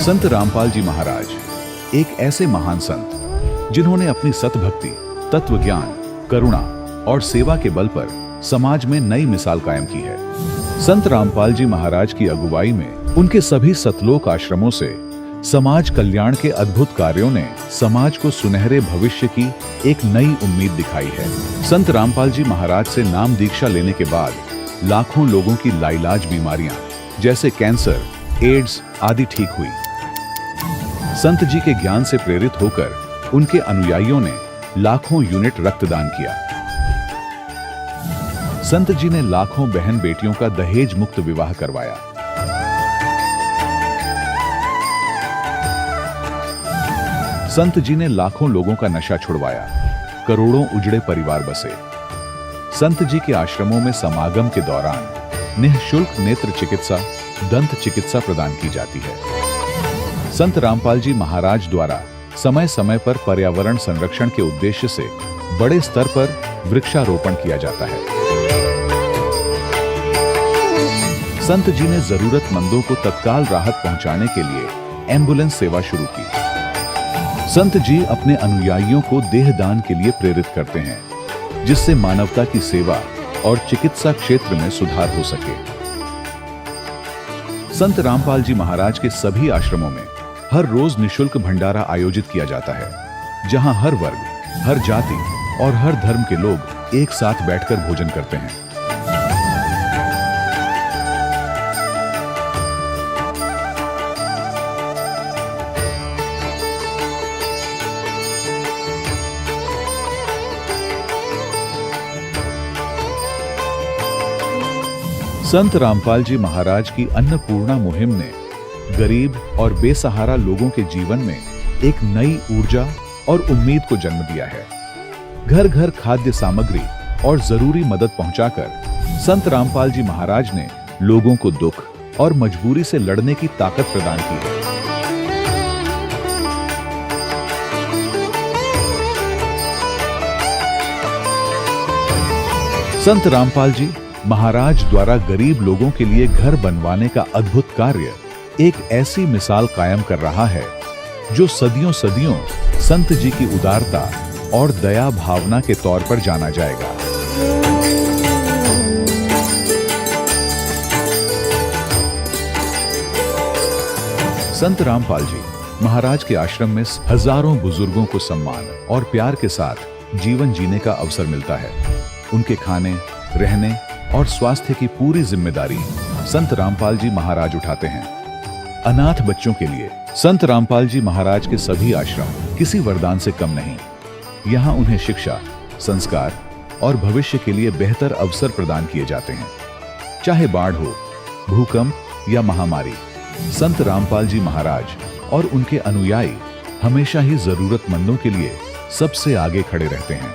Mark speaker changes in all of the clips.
Speaker 1: संत रामपाल जी महाराज एक ऐसे महान संत जिन्होंने अपनी सतभक्ति, तत्व ज्ञान, करुणा और सेवा के बल पर समाज में नई मिसाल कायम की है। संत रामपाल जी महाराज की अगुवाई में उनके सभी सतलोक आश्रमों से समाज कल्याण के अद्भुत कार्यों ने समाज को सुनहरे भविष्य की एक नई उम्मीद दिखाई है। संत रामपाल जी महाराज से नाम दीक्षा लेने के बाद लाखों लोगों की लाइलाज बीमारियां जैसे कैंसर, एड्स आदि ठीक हुई। संत जी के ज्ञान से प्रेरित होकर उनके अनुयायियों ने लाखों यूनिट रक्तदान किया। संत जी ने लाखों बहन बेटियों का दहेज मुक्त विवाह करवाया। संत जी ने लाखों लोगों का नशा छुड़वाया, करोड़ों उजड़े परिवार बसे। संत जी के आश्रमों में समागम के दौरान निःशुल्क नेत्र चिकित्सा, दंत चिकित्सा प्रदान की जाती है। संत रामपाल जी महाराज द्वारा समय समय पर पर्यावरण संरक्षण के उद्देश्य से बड़े स्तर पर वृक्षारोपण किया जाता है। संत जी ने जरूरतमंदों को तत्काल राहत पहुंचाने के लिए एम्बुलेंस सेवा शुरू की। संत जी अपने अनुयायियों को देहदान के लिए प्रेरित करते हैं, जिससे मानवता की सेवा और चिकित्सा क्षेत्र में सुधार हो सके। संत रामपाल जी महाराज के सभी आश्रमों में हर रोज निःशुल्क भंडारा आयोजित किया जाता है, जहां हर वर्ग, हर जाति और हर धर्म के लोग एक साथ बैठकर भोजन करते हैं। संत रामपाल जी महाराज की अन्नपूर्णा मुहिम ने गरीब और बेसहारा लोगों के जीवन में एक नई ऊर्जा और उम्मीद को जन्म दिया है। घर घर खाद्य सामग्री और जरूरी मदद पहुंचाकर संत रामपाल जी महाराज ने लोगों को दुख और मजबूरी से लड़ने की ताकत प्रदान की है। संत रामपाल जी महाराज द्वारा गरीब लोगों के लिए घर बनवाने का अद्भुत कार्य एक ऐसी मिसाल कायम कर रहा है जो सदियों सदियों संत जी की उदारता और दया भावना के तौर पर जाना जाएगा। संत रामपाल जी महाराज के आश्रम में हजारों बुजुर्गों को सम्मान और प्यार के साथ जीवन जीने का अवसर मिलता है। उनके खाने, रहने और स्वास्थ्य की पूरी जिम्मेदारी संत रामपाल जी महाराज उठाते हैं। अनाथ बच्चों के लिए संत रामपाल जी महाराज के सभी आश्रम किसी वरदान से कम नहीं। यहाँ उन्हें शिक्षा, संस्कार और भविष्य के लिए बेहतर अवसर प्रदान किए जाते हैं। चाहे बाढ़ हो, भूकंप या महामारी, संत रामपाल जी महाराज और उनके अनुयायी हमेशा ही जरूरतमंदों के लिए सबसे आगे खड़े रहते हैं।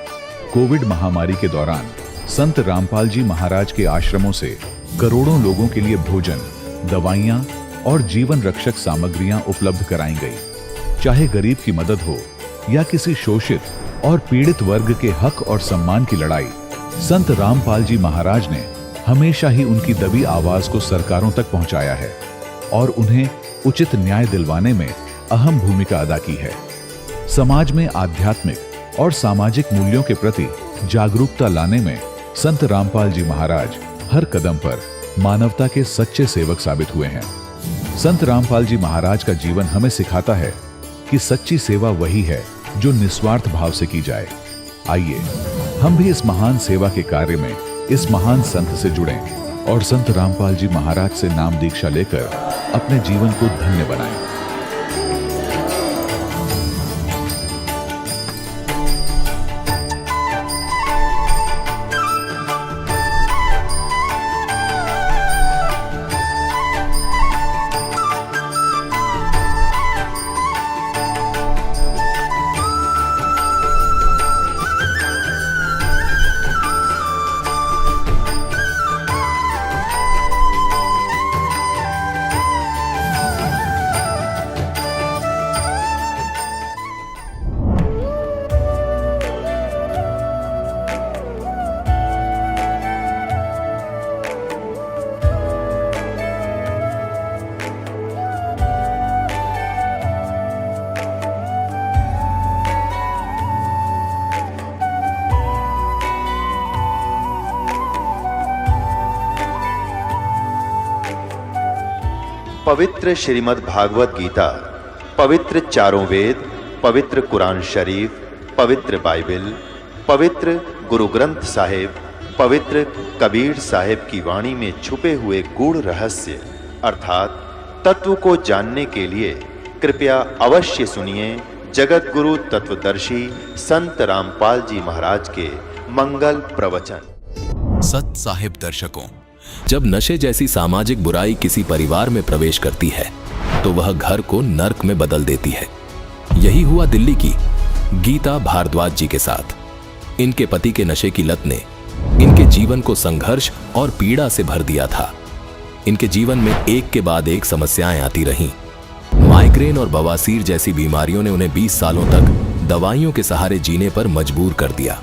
Speaker 1: कोविड महामारी के दौरान संत रामपाल जी महाराज के आश्रमों से करोड़ों लोगों के लिए भोजन, दवाइयां और जीवन रक्षक सामग्रियां उपलब्ध कराई गई। चाहे गरीब की मदद हो या किसी शोषित और पीड़ित वर्ग के हक और सम्मान की लड़ाई, संत रामपाल जी महाराज ने हमेशा ही उनकी दबी आवाज को सरकारों तक पहुंचाया है और उन्हें उचित न्याय दिलवाने में अहम भूमिका अदा की है। समाज में आध्यात्मिक और सामाजिक मूल्यों के प्रति जागरूकता लाने में संत रामपाल जी महाराज हर कदम पर मानवता के सच्चे सेवक साबित हुए हैं। संत रामपाल जी महाराज का जीवन हमें सिखाता है कि सच्ची सेवा वही है जो निस्वार्थ भाव से की जाए। आइए हम भी इस महान सेवा के कार्य में इस महान संत से जुड़ें और संत रामपाल जी महाराज से नाम दीक्षा लेकर अपने जीवन को धन्य बनाएं।
Speaker 2: पवित्र श्रीमद् भागवत गीता, पवित्र चारों वेद, पवित्र कुरान शरीफ, पवित्र बाइबल, पवित्र गुरु ग्रंथ साहिब, पवित्र कबीर साहिब की वाणी में छुपे हुए गूढ़ रहस्य अर्थात तत्व को जानने के लिए कृपया अवश्य सुनिए जगत गुरु तत्वदर्शी संत रामपाल जी महाराज के मंगल प्रवचन।
Speaker 3: सत साहिब दर्शकों, जब नशे जैसी सामाजिक बुराई किसी परिवार में प्रवेश करती है तो वह घर को नर्क में बदल देती है। यही हुआ दिल्ली की गीता भारद्वाज जी के साथ। इनके पति के नशे की लत ने इनके जीवन को संघर्ष और पीड़ा से भर दिया था। इनके जीवन में एक के बाद एक समस्याएं आती रहीं। माइग्रेन और बवासीर जैसी बीमारियों ने उन्हें 20 सालों तक दवाइयों के सहारे जीने पर मजबूर कर दिया।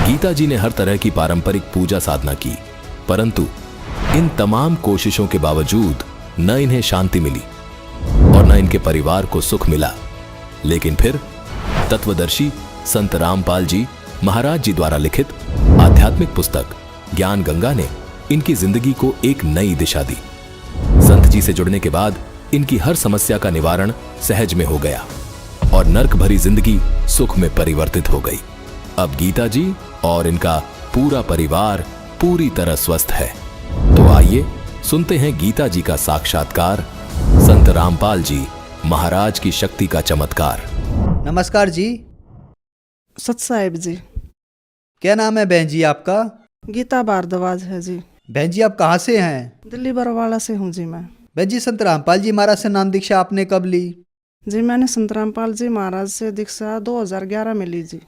Speaker 3: गीता जी ने हर तरह की पारंपरिक पूजा साधना की, परंतु इन तमाम कोशिशों के बावजूद न इन्हें शांति मिली और न इनके परिवार को सुख मिला। लेकिन फिर तत्वदर्शी संत रामपाल जी महाराज जी द्वारा लिखित आध्यात्मिक पुस्तक ज्ञान गंगा ने इनकी जिंदगी को एक नई दिशा दी। संत जी से जुड़ने के बाद इनकी हर समस्या का निवारण सहज में हो गया और नर्क भरी जिंदगी सुख में परिवर्तित हो गई। अब गीता जी और इनका पूरा परिवार पूरी तरह स्वस्थ है। तो आइए सुनते हैं गीता जी का साक्षात्कार, संत रामपाल जी महाराज की शक्ति का चमत्कार।
Speaker 4: नमस्कार जी।
Speaker 5: सत साहिब जी।
Speaker 4: क्या नाम है बहन जी आपका?
Speaker 5: गीता भारद्वाज है जी।
Speaker 4: बहन जी आप कहाँ से हैं?
Speaker 5: दिल्ली बरवाला से हूँ जी मैं।
Speaker 4: बहन जी संत रामपाल जी महाराज से नाम दीक्षा आपने कब ली?
Speaker 5: जी मैंने संत रामपाल जी महाराज से दीक्षा 2011 में ली जी।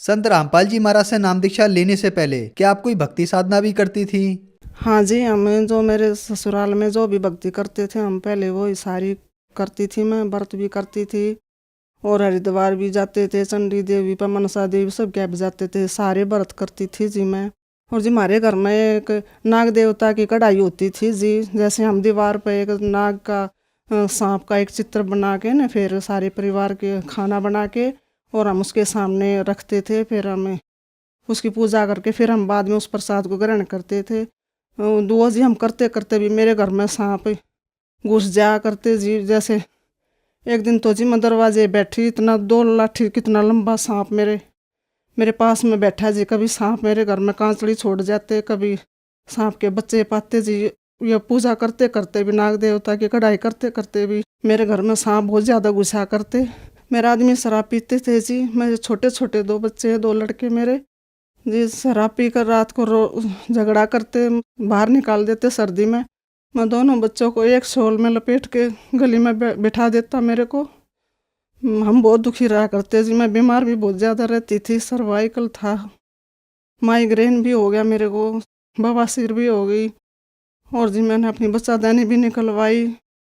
Speaker 4: संत रामपाल जी महाराज से नाम दीक्षा लेने से पहले क्या आप कोई भक्ति साधना भी करती थी?
Speaker 5: हाँ जी, हम जो मेरे ससुराल में जो भी भक्ति करते थे हम पहले वो सारी करती थी। मैं व्रत भी करती थी और हरिद्वार भी जाते थे, चंडी देवी पर मनसा देवी सब क्या भी जाते थे, सारे व्रत करती थी जी मैं। और जी हमारे घर में एक नाग देवता की कढ़ाई होती थी जी। जैसे हम दीवार पर एक नाग का सांप का एक चित्र बना के न फिर सारे परिवार के खाना बना के और हम उसके सामने रखते थे। फिर हम उसकी पूजा करके फिर हम बाद में उस प्रसाद को ग्रहण करते थे। दुआ जी हम करते करते भी मेरे घर में सांप घुस जाया करते जी। जैसे एक दिन तो जी मैं दरवाजे बैठी, इतना 2 लाठी कितना लंबा सांप मेरे पास में बैठा जी। कभी सांप मेरे घर में कांचड़ी छोड़ जाते, कभी सांप के बच्चे पाते जी। ये पूजा करते करते भी, नाग देवता की कढ़ाई करते करते भी मेरे घर में सांप बहुत ज़्यादा घुसा करते। मेरा आदमी शराब पीते थे जी। मेरे छोटे छोटे 2 बच्चे हैं, 2 लड़के मेरे जी। शराब पी कर रात को झगड़ा करते, बाहर निकाल देते सर्दी में। मैं दोनों बच्चों को एक शॉल में लपेट के गली में बिठा देता मेरे को। हम बहुत दुखी रहा करते जी। मैं बीमार भी बहुत ज़्यादा रहती थी, सर्वाइकल था, माइग्रेन भी हो गया मेरे को, बवासीर भी हो गई और जी मैंने अपनी बच्चादानी भी निकलवाई।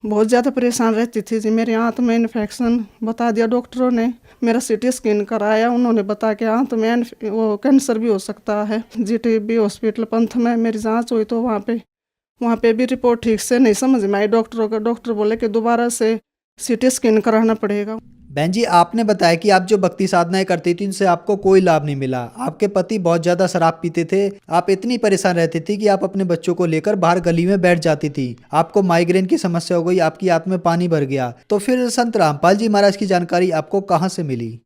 Speaker 5: बहुत ज़्यादा परेशान रहती थी जी। मेरी आंत में इन्फेक्शन बता दिया डॉक्टरों ने। मेरा सीटी स्कैन कराया, उन्होंने बताया कि आंत में वो कैंसर भी हो सकता है। जीटीबी हॉस्पिटल पंथ में मेरी जांच हुई तो वहाँ पे भी रिपोर्ट ठीक से नहीं समझ में आई डॉक्टरों का। डॉक्टर बोले कि दोबारा से सीटी स्कैन कराना पड़ेगा।
Speaker 4: बहन जी आपने बताया कि आप जो भक्ति साधनाएं करती थी उनसे आपको कोई लाभ नहीं मिला। आपके पति बहुत ज़्यादा शराब पीते थे। आप इतनी परेशान रहती थी कि आप अपने बच्चों को लेकर बाहर गली में बैठ जाती थी। आपको माइग्रेन की समस्या हो गई, आपकी आंत में पानी भर गया। तो फिर संत रामपाल जी महाराज की जानकारी आपको कहाँ से मिली?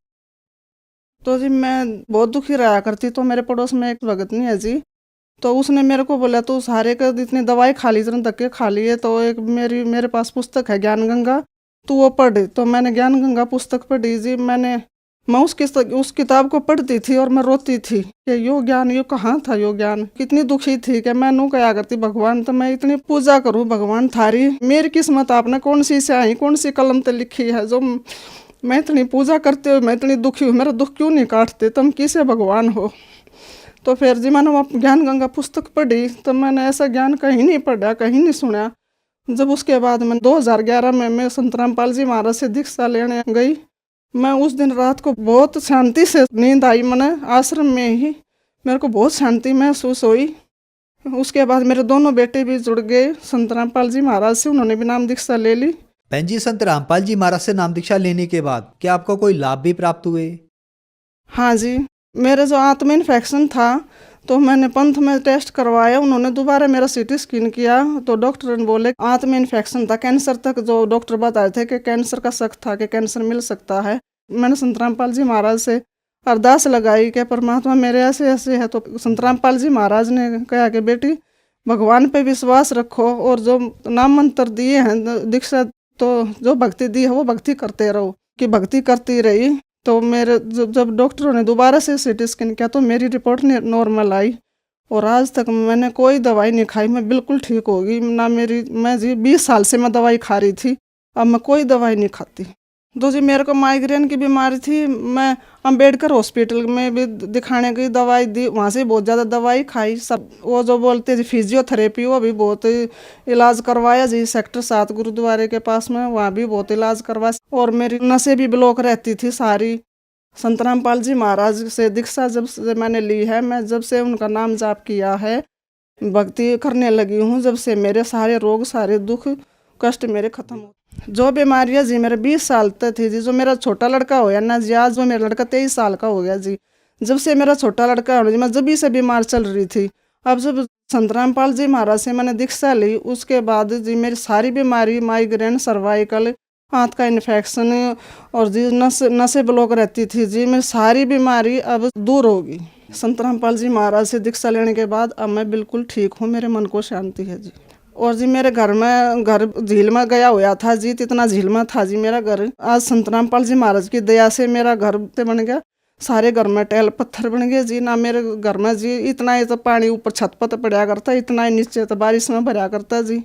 Speaker 5: तो जी मैं बहुत दुखी रहा करती। तो मेरे पड़ोस में एक भगतनी है जी, तो उसने मेरे को बोला तू सारे का इतनी दवाई खा ली, इतने धक्के खा लिए, तो एक मेरे पास पुस्तक है ज्ञान गंगा, तो वो पढ़। तो मैंने ज्ञान गंगा पुस्तक पढ़ी जी। मैं उस किताब को पढ़ती थी और मैं रोती थी कि यो ज्ञान यो कहाँ था, यो ज्ञान। कितनी दुखी थी कि मैं नू क्या करती भगवान, तो मैं इतनी पूजा करूँ भगवान थारी मेरी किस्मत आपने कौन सी स्याही कौन सी कलम ते लिखी है जो मैं इतनी पूजा करते हुए मैं इतनी दुखी हूँ। मेरा दुख क्यों नहीं काटते, तुम किसे भगवान हो। तो फिर जी मैंने वहाँ ज्ञान गंगा पुस्तक पढ़ी, तो मैंने ऐसा ज्ञान कहीं नहीं पढ़ा, कहीं नहीं सुना। जब उसके बाद मैं 2011 में मैं संत रामपाल जी महाराज से दीक्षा लेने गई। मैं उस दिन रात को बहुत शांति से नींद आई। मैंने आश्रम में ही मेरे को बहुत शांति महसूस हुई। उसके बाद मेरे दोनों बेटे भी जुड़ गए संत रामपाल जी महाराज से, उन्होंने भी नाम दीक्षा ले ली।
Speaker 4: बहन जी संत रामपाल जी महाराज से नाम दीक्षा लेने के बाद क्या आपको कोई लाभ भी प्राप्त हुए?
Speaker 5: हाँ जी, मेरे जो आंत में इन्फेक्शन था तो मैंने पंथ में टेस्ट करवाया, उन्होंने दोबारा मेरा सीटी स्कैन किया तो डॉक्टर ने बोले आंत में इन्फेक्शन था, कैंसर तक जो डॉक्टर बताए थे कि कैंसर का शक था कि कैंसर मिल सकता है। मैंने संत रामपाल जी महाराज से अरदास लगाई कि परमात्मा मेरे ऐसे ऐसे है। तो संत रामपाल जी महाराज ने कहा कि बेटी भगवान पे विश्वास रखो और जो नाम मंत्र दिए हैं दीक्षा, तो जो भक्ति दी है वो भक्ति करते रहो। कि भक्ति करती रही तो मेरे जब डॉक्टरों ने दोबारा से सीटी स्कैन किया तो मेरी रिपोर्ट नॉर्मल आई और आज तक मैंने कोई दवाई नहीं खाई, मैं बिल्कुल ठीक हो गई ना। मैं जी 20 साल से मैं दवाई खा रही थी, अब मैं कोई दवाई नहीं खाती। तो जी मेरे को माइग्रेन की बीमारी थी, मैं अंबेडकर हॉस्पिटल में भी दिखाने गई, दवाई दी, वहाँ से बहुत ज़्यादा दवाई खाई। सब वो जो बोलते जी फिजियोथेरेपी, वो भी बहुत इलाज करवाया जी। सेक्टर 7 गुरुद्वारे के पास में, वहाँ भी बहुत इलाज करवाया और मेरी नसें भी ब्लॉक रहती थी सारी। संत रामपाल जी महाराज से दीक्षा जब से मैंने ली है, मैं जब से उनका नाम जाप किया है, भक्ति करने लगी हूँ, जब से मेरे सारे रोग सारे दुख कष्ट मेरे खत्म हो। जो बीमारियाँ जी मेरे 20 साल तक थी जी, जो मेरा छोटा लड़का होया ना जी, आज वो मेरा लड़का 23 साल का हो गया जी। जब से मेरा छोटा लड़का हो जी, मैं जब भी से बीमार चल रही थी। अब जब संत रामपाल जी महाराज से मैंने दीक्षा ली, उसके बाद जी मेरी सारी बीमारी, माइग्रेन, सर्वाइकल, आंत का इन्फेक्शन और जी नसें ब्लॉक रहती थी जी, मेरी सारी बीमारी अब दूर होगी। संत रामपाल जी महाराज से दीक्षा लेने के बाद अब मैं बिल्कुल ठीक हूँ, मेरे मन को शांति है जी। और जी मेरे घर झील में गया हुआ था जी, इतना झील में था जी मेरा घर। आज संत रामपाल जी महाराज की दया से मेरा घर बन गया, सारे घर में टैल पत्थर बन गए जी। ना मेरे घर में जी इतना ही तो पानी ऊपर छत पर पड़ा करता, इतना ही नीचे तो बारिश में भरा करता जी।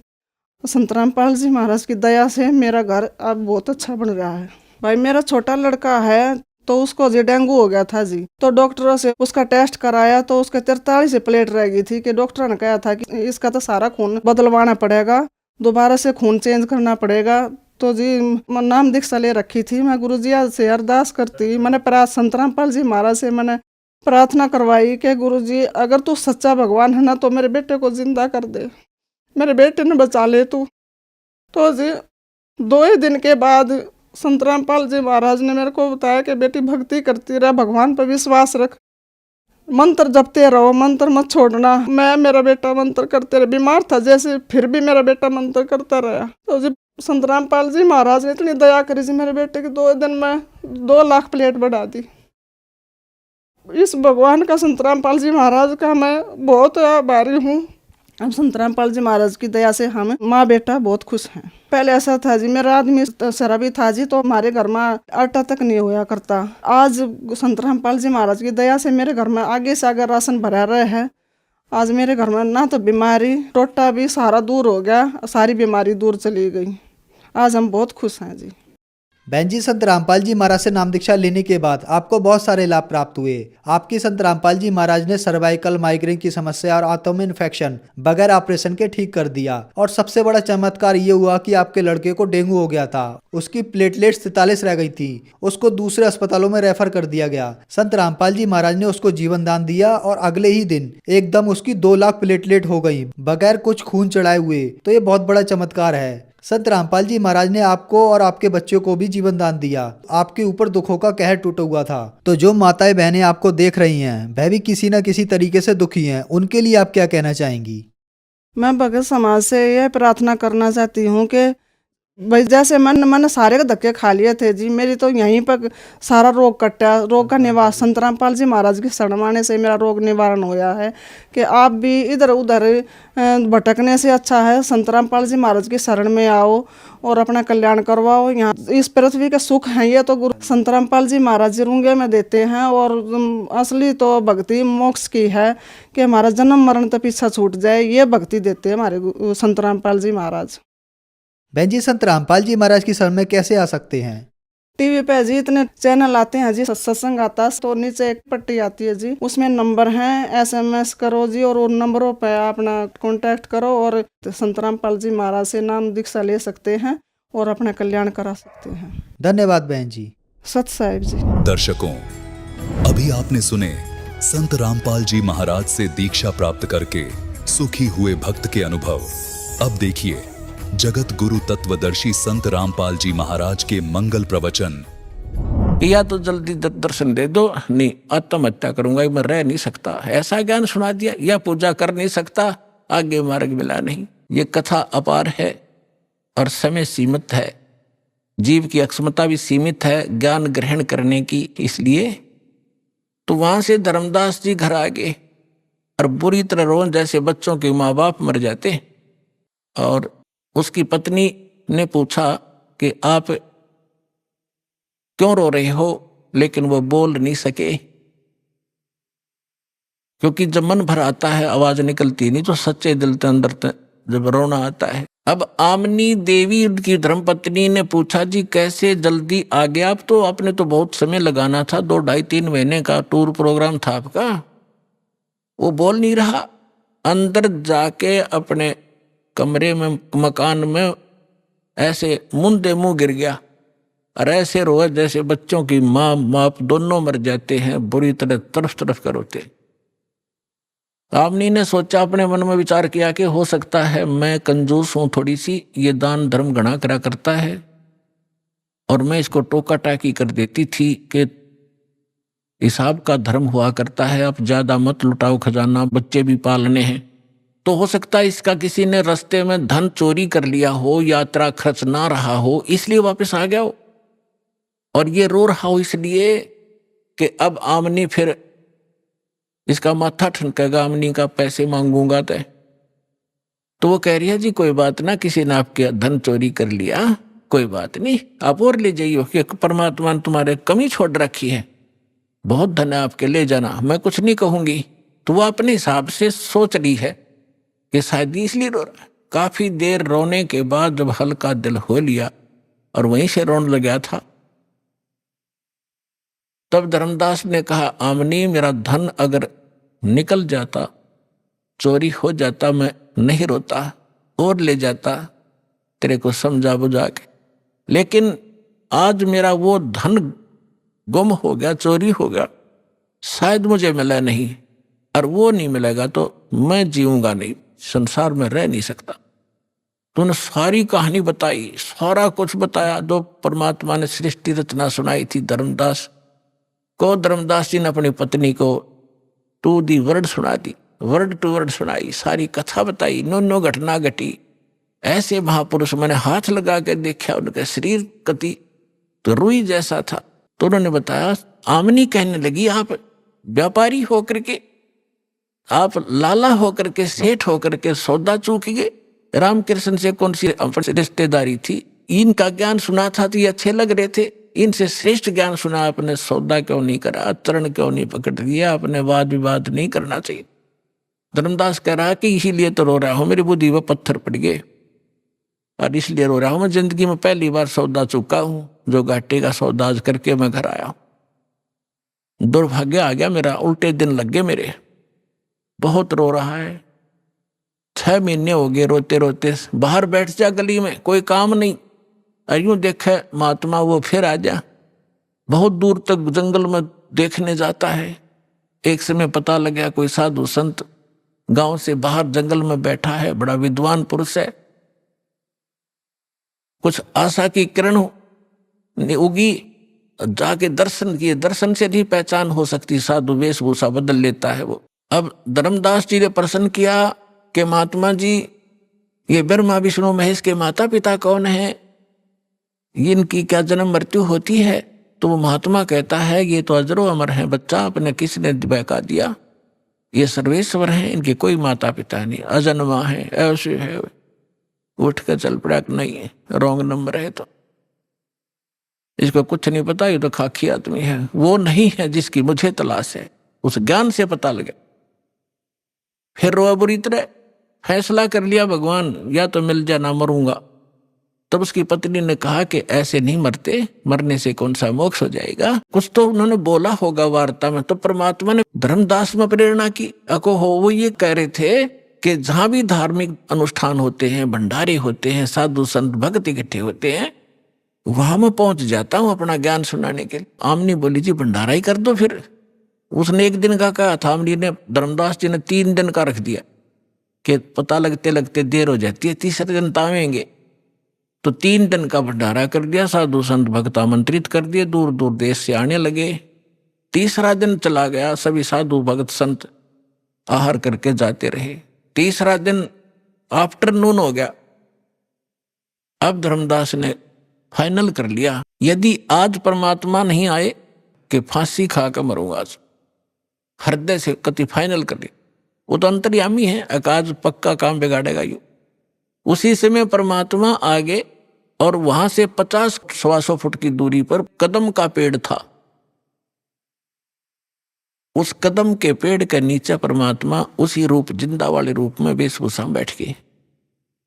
Speaker 5: संत रामपाल जी महाराज की दया से मेरा घर अब बहुत अच्छा बन रहा है। भाई मेरा छोटा लड़का है तो उसको जी डेंगू हो गया था जी, तो डॉक्टरों से उसका टेस्ट कराया तो उसके 43 प्लेट रह गई थी। कि डॉक्टर ने कहा था कि इसका तो सारा खून बदलवाना पड़ेगा, दोबारा से खून चेंज करना पड़ेगा। तो जी नाम दीक्षा ले रखी थी, मैं गुरुजी से अरदास करती, मैंने संत रामपाल जी महाराज से मैंने प्रार्थना करवाई कि गुरुजी अगर तू सच्चा भगवान है ना तो मेरे बेटे को जिंदा कर दे, मेरे बेटे ने बचा ले तू। तो जी 2 ही दिन के बाद संत रामपाल जी महाराज ने मेरे को बताया कि बेटी भक्ति करती रह, भगवान पर विश्वास रख, मंत्र जपते रहो, मंत्र मत छोड़ना। मैं मेरा बेटा मंत्र करते रहे, बीमार था जैसे, फिर भी मेरा बेटा मंत्र करता रहा। तो जी संत रामपाल जी महाराज ने इतनी दया करी जी, मेरे बेटे की 2 दिन में 2 लाख प्लेट बढ़ा दी। इस भगवान का, संत रामपाल जी महाराज का मैं बहुत आभारी हूँ। अब संत रामपाल जी महाराज की दया से हम माँ बेटा बहुत खुश हैं। पहले ऐसा था जी, मेरा आदमी शराबी था जी, तो हमारे घर में आटा तक नहीं होया करता। आज संत रामपाल जी महाराज की दया से मेरे घर में आगे से आगे राशन भरा रहे है। आज मेरे घर में ना तो बीमारी, टोटा भी सारा दूर हो गया, सारी बीमारी दूर चली गई। आज हम बहुत खुश हैं जी।
Speaker 4: बहन जी, संत रामपाल जी महाराज से नाम दीक्षा लेने के बाद आपको बहुत सारे लाभ प्राप्त हुए। आपकी संत रामपाल जी महाराज ने सर्वाइकल, माइग्रेन की समस्या और आंतों में इन्फेक्शन बगैर ऑपरेशन के ठीक कर दिया। और सबसे बड़ा चमत्कार ये हुआ कि आपके लड़के को डेंगू हो गया था, उसकी प्लेटलेट्स 43 रह गई थी, उसको दूसरे अस्पतालों में रेफर कर दिया गया। संत रामपाल जी महाराज ने उसको जीवन दान दिया और अगले ही दिन एकदम उसकी 2 लाख प्लेटलेट हो गई बगैर कुछ खून चढ़ाए हुए। तो ये बहुत बड़ा चमत्कार है। संत रामपाल जी महाराज ने आपको और आपके बच्चों को भी जीवन दान दिया। आपके ऊपर दुखों का कहर टूटा हुआ था। तो जो माताएं बहनें आपको देख रही हैं, वह भी किसी न किसी तरीके से दुखी हैं, उनके लिए आप क्या कहना चाहेंगी?
Speaker 5: मैं भगत समाज से यह प्रार्थना करना चाहती हूँ कि भाई जैसे मैंने सारे धक्के खा लिए थे जी, मेरी तो यहीं पर सारा रोग कटा, रोग का निवारण संत रामपाल जी महाराज के शरण आने से मेरा रोग निवारण होया है। कि आप भी इधर उधर भटकने से अच्छा है संत रामपाल जी महाराज के शरण में आओ और अपना कल्याण करवाओ। यहाँ इस पृथ्वी का सुख है ये तो गुरु संत रामपाल जी महाराज जी रूंगे में देते हैं, और असली तो भक्ति मोक्ष की है कि हमारा जन्म मरण तो पीछा छूट जाए, ये भक्ति देते हैं हमारे संत रामपाल जी महाराज।
Speaker 4: बहन जी, संत रामपाल जी महाराज की शरण में कैसे आ सकते हैं?
Speaker 5: टीवी पे जी इतने चैनल आते हैं जी, सत्संग आता है तो नीचे एक पट्टी आती है जी, उसमें नंबर हैं, SMS करो जी और उन नंबरों पे अपना कांटेक्ट करो और संत रामपाल जी महाराज से नाम दीक्षा ले सकते हैं और अपना कल्याण करा सकते हैं।
Speaker 4: धन्यवाद बहन जी।
Speaker 5: सत साहिब जी।
Speaker 6: दर्शकों, अभी आपने सुने संत रामपाल जी महाराज से दीक्षा प्राप्त करके सुखी हुए भक्त के अनुभव। अब देखिए जगत गुरु तत्वदर्शी संत रामपाल जी महाराज के मंगल प्रवचन।
Speaker 7: कि या तो जल्दी दर्शन दे दो, नहीं आत्महत्या करूंगा, मैं रह नहीं सकता, ऐसा ज्ञान सुना दिया, या पूजा कर नहीं सकता, आगे मार्ग मिला नहीं। ये कथा अपार है और समय सीमित है, जीव की अक्षमता भी सीमित है ज्ञान ग्रहण करने की। इसलिए तो वहां से धर्मदास जी घर आ गए और बुरी तरह रोन, जैसे बच्चों के माँ बाप मर जाते। और उसकी पत्नी ने पूछा कि आप क्यों रो रहे हो, लेकिन वो बोल नहीं सके, क्योंकि जब मन भर आता है आवाज निकलती नहीं, तो सच्चे दिल के अंदर जब रोना आता है। अब आमनी देवी उनकी धर्मपत्नी ने पूछा, जी कैसे जल्दी आ गया आप, तो आपने तो बहुत समय लगाना था, 2 ढाई 3 महीने का टूर प्रोग्राम था आपका। वो बोल नहीं रहा, अंदर जाके अपने कमरे में मकान में ऐसे मुंदे मुंह गिर गया और ऐसे रोया जैसे बच्चों की माँ बाप दोनों मर जाते हैं, बुरी तरह तरफ तरफ कर रोते। आमनी ने सोचा, अपने मन में विचार किया कि हो सकता है मैं कंजूस हूं थोड़ी सी, ये दान धर्म घना करा करता है और मैं इसको टोका टाकी कर देती थी कि हिसाब का धर्म हुआ करता है, अब ज्यादा मत लुटाओ खजाना, बच्चे भी पालने हैं। तो हो सकता है इसका किसी ने रास्ते में धन चोरी कर लिया हो, यात्रा खर्च ना रहा हो, इसलिए वापस आ गया हो, और ये रो रहा हो इसलिए कि अब आमनी फिर इसका माथा ठनकेगा, आमनी का पैसे मांगूंगा तो वो कह रही है, जी कोई बात ना, किसी ने आपके धन चोरी कर लिया, कोई बात नहीं, आप और ले जाइए, कि परमात्मा ने तुम्हारे कमी छोड़ रखी है, बहुत धन है आपके, ले जाना, मैं कुछ नहीं कहूंगी। तो वो अपने हिसाब से सोच रही है कि शायद इसलिए रो रहा है। काफी देर रोने के बाद जब हल्का दिल हो लिया और वहीं से रोने लगा था, तब धर्मदास ने कहा, आमनी मेरा धन अगर निकल जाता, चोरी हो जाता, मैं नहीं रोता और ले जाता तेरे को समझा बुझा के, लेकिन आज मेरा वो धन गुम हो गया, चोरी हो गया, शायद मुझे मिला नहीं, और वो नहीं मिलेगा तो मैं जीऊंगा नहीं, संसार में रह नहीं सकता। तूने सारी कहानी बताई, सारा कुछ बताया जो परमात्मा ने सृष्टि रचना सुनाई थी धर्मदास को। धर्मदास जी ने अपनी पत्नी को टू दी वर्ड सुना दी, वर्ड टू वर्ड सुनाई, सारी कथा बताई, नो घटना घटी। ऐसे महापुरुष मैंने हाथ लगा के देखा, उनका शरीर कति तो रुई जैसा था। तो उन्होंने बताया, आमनी कहने लगी, आप व्यापारी होकर के, आप लाला होकर के, सेठ होकर के सौदा चूक गए, रामकृष्ण से कौन सी रिश्तेदारी थी, इनका ज्ञान सुना था तो ये अच्छे लग रहे थे, इनसे श्रेष्ठ ज्ञान सुना, आपने सौदा क्यों नहीं करा, चरण क्यों नहीं पकड़ दिया, आपने वाद विवाद नहीं करना चाहिए। धर्मदास कह रहा कि इसीलिए तो रो रहा हूं, मेरी बुद्धि में पत्थर पड़ गए और इसलिए रो रहा हूं, मैं जिंदगी में पहली बार सौदा चुका हूं, जो घाटे का सौदा आज करके मैं घर आया हूं। दुर्भाग्य आ गया मेरा, उल्टे दिन लग गए मेरे, बहुत रो रहा है, 6 महीने हो गए रोते रोते। बाहर बैठ जा गली में, कोई काम नहीं, यूं देखे महात्मा वो फिर आ जा, बहुत दूर तक जंगल में देखने जाता है। एक समय पता लगा कोई साधु संत गांव से बाहर जंगल में बैठा है, बड़ा विद्वान पुरुष है, कुछ आशा की किरण उगी, जाके दर्शन किए, दर्शन से नहीं पहचान हो सकती, साधु वेशभूषा बदल लेता है वो। अब धर्मदास जी ने प्रश्न किया कि महात्मा जी, ये ब्रह्मा विष्णु महेश के माता पिता कौन है, इनकी क्या जन्म मृत्यु होती है? तो वो महात्मा कहता है, ये तो अजरो अमर है बच्चा, अपने किसने बहका दिया, ये सर्वेश्वर हैं, इनके कोई माता पिता नहीं, अजन्मा है, ऐसे है। उठ कर चल पड़ा, नहीं है, रॉन्ग नंबर है, तो इसको कुछ नहीं पता, ये तो खाकी आदमी है, वो नहीं है जिसकी मुझे तलाश है। उस ज्ञान से पता लगा, फिर रोआ बुरी तरह, फैसला कर लिया भगवान या तो मिल जा ना मरूंगा। तब उसकी पत्नी ने कहा कि ऐसे नहीं मरते, मरने से कौन सा मोक्ष हो जाएगा। कुछ तो उन्होंने बोला होगा वार्ता में, तो परमात्मा ने धर्मदास में प्रेरणा की। अको हो वो ये कह रहे थे कि जहां भी धार्मिक अनुष्ठान होते हैं, भंडारे होते हैं, साधु संत भक्त इकट्ठे होते हैं, वहां मैं पहुंच जाता हूं अपना ज्ञान सुनाने के लिए। आमनी बोली, जी भंडारा ही कर दो फिर। उसने 1 दिन का कहा था, आमनी ने, धर्मदास जी ने 3 दिन का रख दिया कि पता लगते लगते देर हो जाती है, तीसरे दिन तावेंगे। तो तो 3 दिन का भंडारा कर दिया, साधु संत भक्त आमंत्रित कर दिए, दूर दूर देश से आने लगे। तीसरा दिन चला गया, सभी साधु भक्त संत आहार करके जाते रहे। तीसरा दिन आफ्टरनून हो गया। अब धर्मदास ने फाइनल कर लिया, यदि आज परमात्मा नहीं आए कि फांसी खा कर मरूंगा आज। हृदय से कति फाइनल कर लिया। वो तो अंतर्यामी है, आज पक्का काम बिगाड़ेगा यू। उसी समय परमात्मा आगे और वहां से 50-125 फुट की दूरी पर कदम का पेड़ था। उस कदम के पेड़ के नीचे परमात्मा उसी रूप, जिंदा वाले रूप में वेशभूषा में बैठ गए।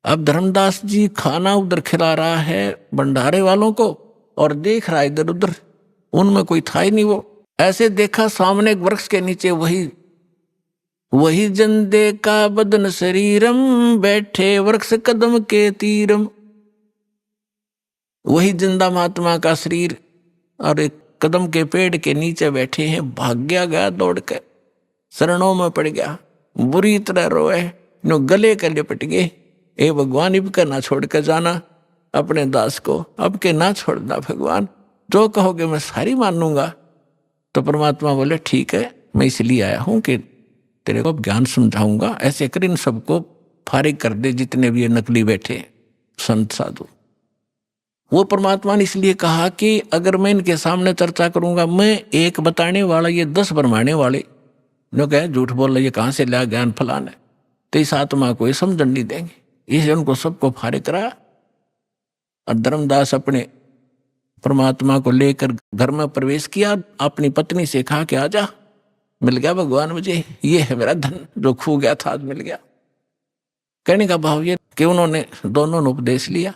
Speaker 7: अब धर्मदास जी खाना उधर खिला रहा है भंडारे वालों को और देख रहा है इधर उधर, उनमें कोई था ही नहीं। वो ऐसे देखा सामने एक वृक्ष के नीचे वही जन देखा बदन शरीरम, बैठे वृक्ष कदम के तीरम। वही जिंदा महात्मा का शरीर और एक कदम के पेड़ के नीचे बैठे हैं। भाग्या गया दौड़ के, शरणों में पड़ गया, बुरी तरह रोए, नो गले के लिपट गए। ए भगवान, इब का ना छोड़ के जाना अपने दास को, अब के ना छोड़ना भगवान, जो कहोगे मैं सारी मानूंगा। तो परमात्मा बोले ठीक है, मैं इसलिए आया हूं कि तेरे को ज्ञान समझाऊंगा। ऐसे कर इन सबको फारिग कर दे, जितने भी ये नकली बैठे संत साधु। वो परमात्मा ने इसलिए कहा कि अगर मैं इनके सामने चर्चा करूंगा, मैं एक बताने वाला, ये 10 भरमाने वाले जो कहे झूठ बोल रहे, ये कहाँ से लिया ज्ञान फलाना है, तो इस आत्मा को ये समझन नहीं देंगे। इसलिए उनको सबको फारिग करा। और धर्मदास अपने परमात्मा को लेकर घर में प्रवेश किया। अपनी पत्नी से कहा कि आजा, मिल गया भगवान मुझे, ये है मेरा धन जो खो गया था, आज मिल गया। कहने का भाव ये कि उन्होंने दोनों ने उपदेश लिया।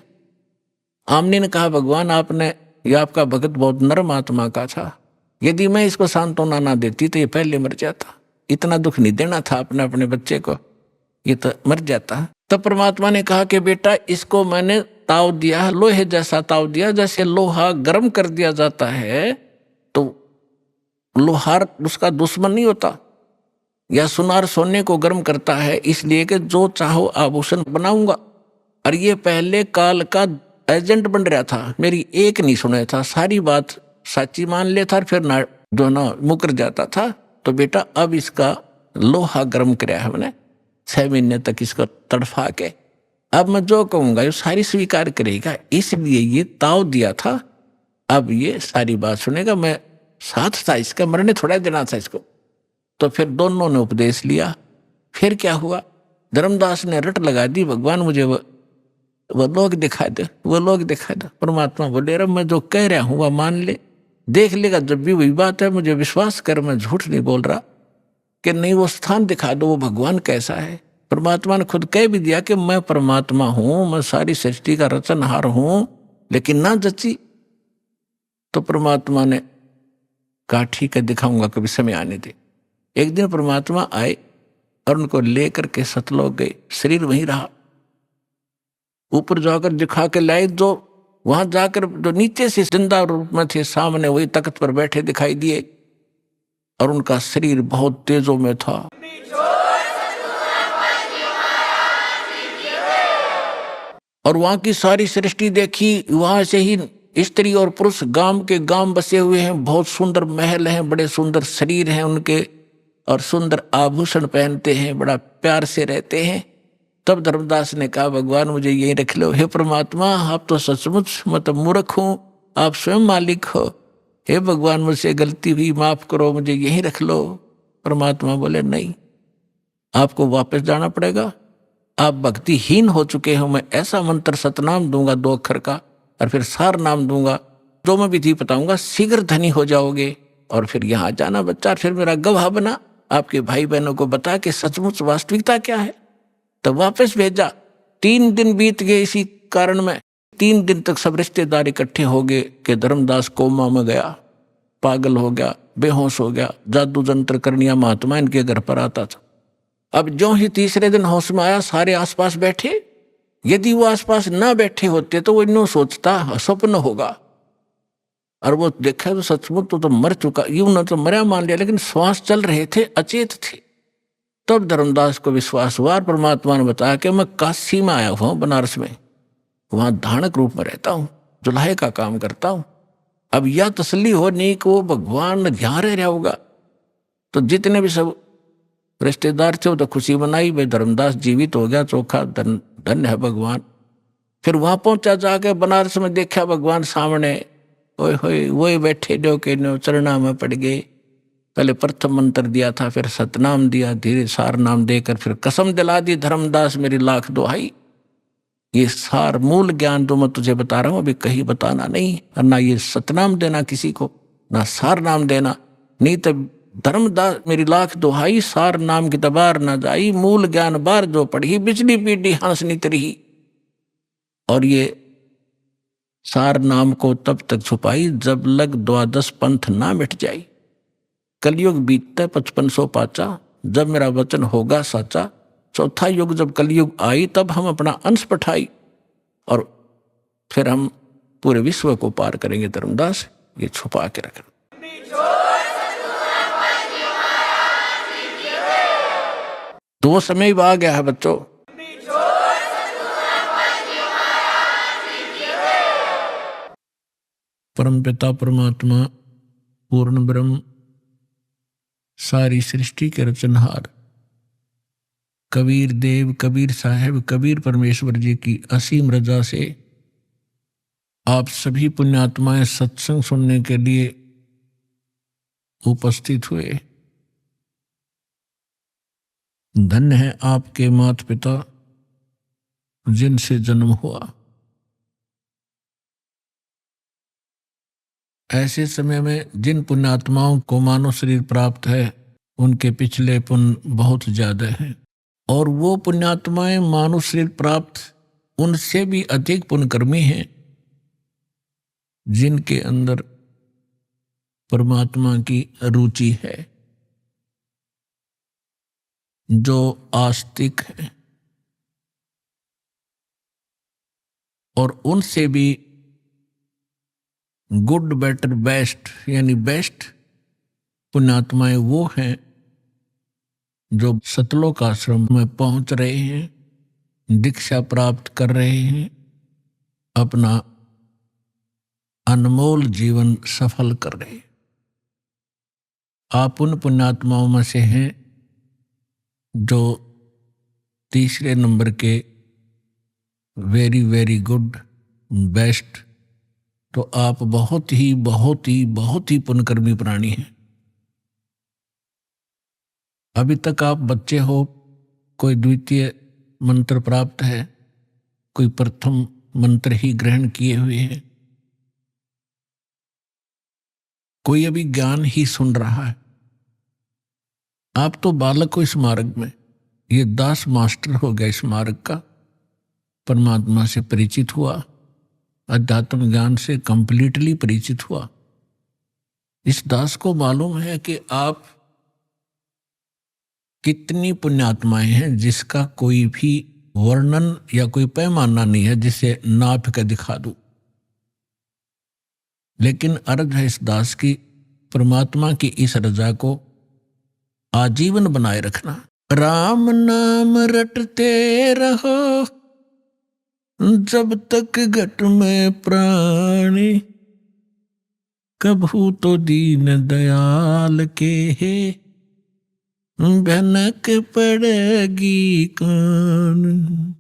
Speaker 7: आमनी ने कहा भगवान, आपने, ये आपका भगत बहुत नरम आत्मा का था, यदि मैं इसको सांत्वना ना देती तो ये पहले मर जाता। इतना दुख नहीं देना था अपने बच्चे को, ये तो मर जाता। तब परमात्मा ने कहा कि बेटा, इसको मैंने ताव दिया, लोहे जैसा ताव दिया। जैसे लोहा गर्म कर दिया जाता है तो लोहार उसका दुश्मन नहीं होता, या सुनार सोने को गर्म करता है, इसलिए कि जो चाहो आभूषण बनाऊंगा। और ये पहले काल का एजेंट बन रहा था, मेरी एक नहीं सुने था, सारी बात सच्ची मान लेता, फिर ना जो ना मुकर जाता था। तो बेटा, अब इसका लोहा गर्म कराया है मैंने 6 महीने तक, इसको तड़फा के, अब मैं जो कहूंगा ये सारी स्वीकार करेगा, इसलिए ये ताव दिया था। अब ये सारी बात सुनेगा, मैं साथ था इसका, मरने थोड़ा देना था इसको। तो फिर दोनों ने उपदेश लिया। फिर क्या हुआ, धर्मदास ने रट लगा दी, भगवान मुझे वो लोग दिखा दे, वो लोग दिखा दे। परमात्मा बोले, रे मैं जो कह रहा हूँ वह मान ले, देख लेगा जब भी वही बात है, मुझे विश्वास कर, मैं झूठ नहीं बोल रहा। कि नहीं, वो स्थान दिखा दो, वो भगवान कैसा है। परमात्मा ने खुद कह भी दिया कि मैं परमात्मा हूं, मैं सारी सृष्टि का रचनहार हूं, लेकिन ना जची। तो परमात्मा ने कहा ठीक है, दिखाऊंगा, कभी समय आने दे। एक दिन परमात्मा आए और उनको लेकर के सतलोक गए, शरीर वहीं रहा। ऊपर जाकर दिखा के लाए, जो वहां जाकर जो नीचे से जिंदा रूप में थे, सामने वही तख्त पर बैठे दिखाई दिए, और उनका शरीर बहुत तेजों में था। और वहां की सारी सृष्टि देखी, वहां से ही स्त्री और पुरुष गांव के गांव बसे हुए हैं, बहुत सुंदर महल हैं, बड़े सुंदर शरीर हैं उनके, और सुंदर आभूषण पहनते हैं, बड़ा प्यार से रहते हैं। तब धर्मदास ने कहा भगवान मुझे यही रख लो। हे परमात्मा, आप तो सचमुच मतलब मूर्ख हूं, आप स्वयं मालिक हो। हे भगवान, मुझसे गलती हुई, माफ करो, मुझे यहीं रख लो। परमात्मा बोले नहीं, आपको वापस जाना पड़ेगा, आप भक्तिहीन हो चुके हो। मैं ऐसा मंत्र सतनाम दूंगा 2 अक्षर का, और फिर सार नाम दूंगा, जो मैं विधि बताऊंगा, शीघ्र धनी हो जाओगे। और फिर यहाँ जाना बच्चा, फिर मेरा गवाह बना, आपके भाई बहनों को बता कि सचमुच वास्तविकता क्या है। तो वापस भेजा। 3 दिन बीत गए इसी कारण में। 3 दिन तक सब रिश्तेदार इकट्ठे हो गए कि धर्मदास कोमा में गया, पागल हो गया, बेहोश हो गया, जादू जंत्र करनिया महात्मा इनके घर पर आता था। अब जो ही तीसरे दिन होश में आया, सारे आसपास बैठे। यदि वो आसपास ना बैठे होते तो वो इन्हों सोचता स्वप्न होगा, और वो देखा तो सचमुच तो मर चुका, यूं न तो मरा मान लिया, लेकिन श्वास चल रहे थे, अचेत थे। तब धर्मदास को विश्वास हुआ, परमात्मा ने बताया कि मैं काशी में आया हुआ, बनारस में, वहां धानक रूप में रहता हूं, जुल्हे का काम करता हूं। अब यह तसल्ली हो नहीं कि वो भगवान यहाँ रह रहा होगा, तो जितने भी सब रिश्तेदार थे वो तो खुशी मनाई, भाई धर्मदास जीवित हो गया, चोखा धन्य है भगवान। फिर वहां पहुंचा, जाके बनारस में देखा भगवान सामने, ओए होए वही बैठे जो के नो चरणा में पड़ गए। पहले प्रथम मंत्र दिया था, फिर सतनाम दिया, धीरे सार नाम देकर फिर कसम दिला दी, धर्मदास मेरी लाख दुहाई, ये सार मूल ज्ञान जो मैं तुझे बता रहा हूं अभी कहीं बताना नहीं, और ना ये सतनाम देना किसी को, ना सार नाम देना, नहीं तो धर्मदास मेरी लाख दुहाई, सार नाम की तबार ना जाई, मूल ज्ञान बार जो पढ़ी, बिजली पीढ़ी हंसनी रही। और ये सार नाम को तब तक छुपाई जब लग द्वादश पंथ ना मिट जाई। कलयुग बीतता 5500 पाचा, जब मेरा वचन होगा साचा। चौथा युग जब कलयुग आई तब हम अपना अंश पठाई, और फिर हम पूरे विश्व को पार करेंगे। धर्मदास ये छुपा के रख। तो वो समय भी आ गया है बच्चों। परम पिता परमात्मा पूर्ण ब्रह्म सारी सृष्टि के रचनहार कबीर देव, कबीर साहब, कबीर परमेश्वर जी की असीम रजा से आप सभी पुण्यात्माएं सत्संग सुनने के लिए उपस्थित हुए। धन्य है आपके माता पिता जिनसे जन्म हुआ। ऐसे समय में जिन पुण्यात्माओं को मानव शरीर प्राप्त है उनके पिछले पुण्य बहुत ज्यादा हैं, और वो पुण्यात्माएं मानव शरीर प्राप्त उनसे भी अधिक पुण्यकर्मी हैं जिनके अंदर परमात्मा की रुचि है, जो आस्तिक है, और उनसे भी गुड बेटर बेस्ट यानी बेस्ट पुण्यात्माएं वो हैं जो सतलोक आश्रम में पहुंच रहे हैं, दीक्षा प्राप्त कर रहे हैं, अपना अनमोल जीवन सफल कर रहे हैं। आप उन पुण्यात्माओं में से हैं जो तीसरे नंबर के वेरी वेरी गुड बेस्ट, तो आप बहुत ही बहुत ही बहुत ही पुण्यकर्मी प्राणी हैं। अभी तक आप बच्चे हो, कोई द्वितीय मंत्र प्राप्त है, कोई प्रथम मंत्र ही ग्रहण किए हुए हैं, कोई अभी ज्ञान ही सुन रहा है। आप तो बालक हो इस मार्ग में, ये दास मास्टर हो गया इस मार्ग का, परमात्मा से परिचित हुआ, अध्यात्म ज्ञान से कंप्लीटली परिचित हुआ। इस दास को मालूम है कि आप कितनी पुण्यात्माएं हैं जिसका कोई भी वर्णन या कोई पैमाना नहीं है जिसे नाप के दिखा दूं। लेकिन अर्ज है इस दास की परमात्मा की इस रजा को आजीवन बनाए रखना। राम नाम रटते रहो जब तक घट में प्राणी, कभू तो दीन दयाल के है भनक पड़ेगी कान।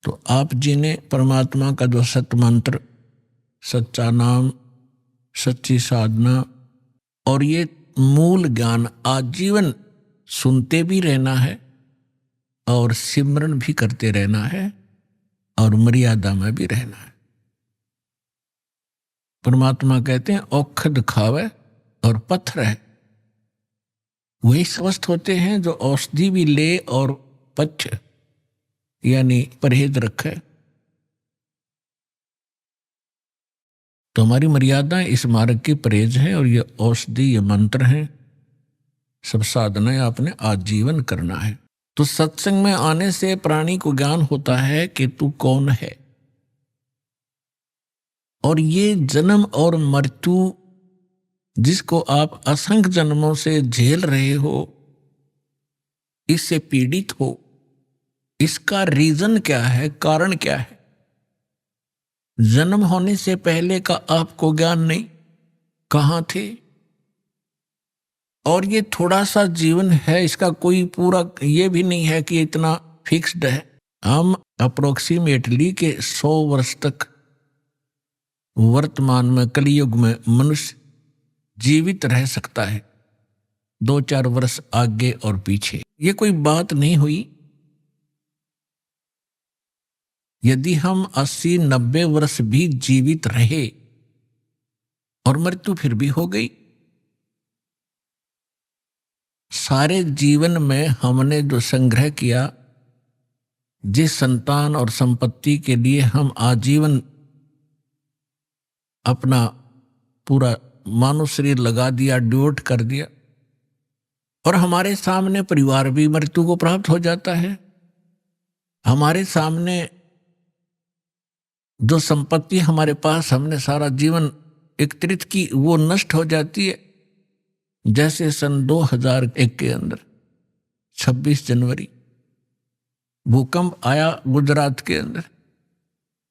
Speaker 7: तो आप जी ने परमात्मा का जो सत मंत्र, सच्चा नाम, सच्ची साधना और ये मूल ज्ञान आजीवन सुनते भी रहना है और सिमरन भी करते रहना है और मर्यादा में भी रहना है। परमात्मा कहते हैं औखद खावे और पत्थर है, वही स्वस्थ होते हैं जो औषधि भी ले और पच्छ यानी परहेज रखे। तो हमारी मर्यादा इस मार्ग की परहेज है और ये औषधि, ये मंत्र हैं, सब साधनाएं आपने आजीवन करना है। तो सत्संग में आने से प्राणी को ज्ञान होता है कि तू कौन है, और ये जन्म और मृत्यु जिसको आप असंख्य जन्मों से झेल रहे हो, इससे पीड़ित हो, इसका रीजन क्या है, कारण क्या है? जन्म होने से पहले का आपको ज्ञान नहीं, कहां थे? और ये थोड़ा सा जीवन है, इसका कोई पूरा ये भी नहीं है कि इतना फिक्स्ड है। हम अप्रोक्सीमेटली के 100 वर्ष तक वर्तमान में कलयुग में मनुष्य जीवित रह सकता है, 2-4 वर्ष आगे और पीछे। ये कोई बात नहीं हुई। यदि हम 80-90 वर्ष भी जीवित रहे और मृत्यु फिर भी हो गई, सारे जीवन में हमने जो संग्रह किया, जिस संतान और संपत्ति के लिए हम आजीवन अपना पूरा मानव शरीर लगा दिया, डिवोट कर दिया, और हमारे सामने परिवार भी मृत्यु को प्राप्त हो जाता है। हमारे सामने जो संपत्ति हमारे पास हमने सारा जीवन एकत्रित की, वो नष्ट हो जाती है। जैसे सन 2001 के अंदर 26 जनवरी भूकंप आया गुजरात के अंदर।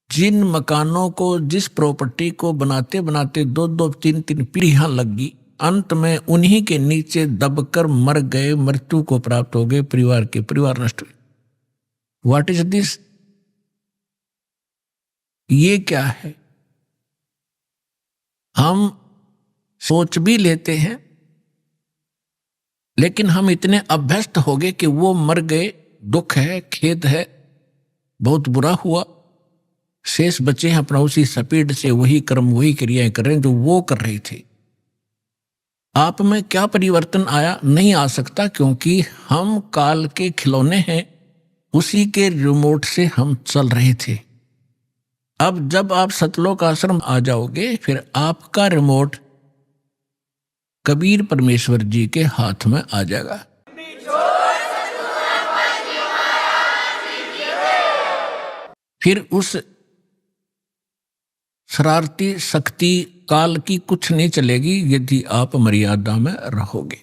Speaker 7: जिन मकानों को, जिस प्रॉपर्टी को बनाते बनाते 2-2, 3-3 पीढ़ियां लग गई, अंत में उन्हीं के नीचे दबकर मर गए, मृत्यु को प्राप्त हो गए, परिवार नष्ट हुए। What is this? ये क्या है? हम सोच भी लेते हैं, लेकिन हम इतने अभ्यस्त हो गए कि वो मर गए, दुख है, खेद है, बहुत बुरा हुआ, शेष बचे हैं अपना उसी स्पीड से वही कर्म, वही क्रियाएं कर रहे हैं जो वो कर रहे थे। आप में क्या परिवर्तन आया? नहीं आ सकता, क्योंकि हम काल के खिलौने हैं, उसी के रिमोट से हम चल रहे थे। अब जब आप सतलोक आश्रम आ जाओगे, फिर आपका रिमोट कबीर परमेश्वर जी के हाथ में आ जाएगा। फिर उस शरारती शक्ति काल की कुछ नहीं चलेगी, यदि आप मर्यादा में रहोगे।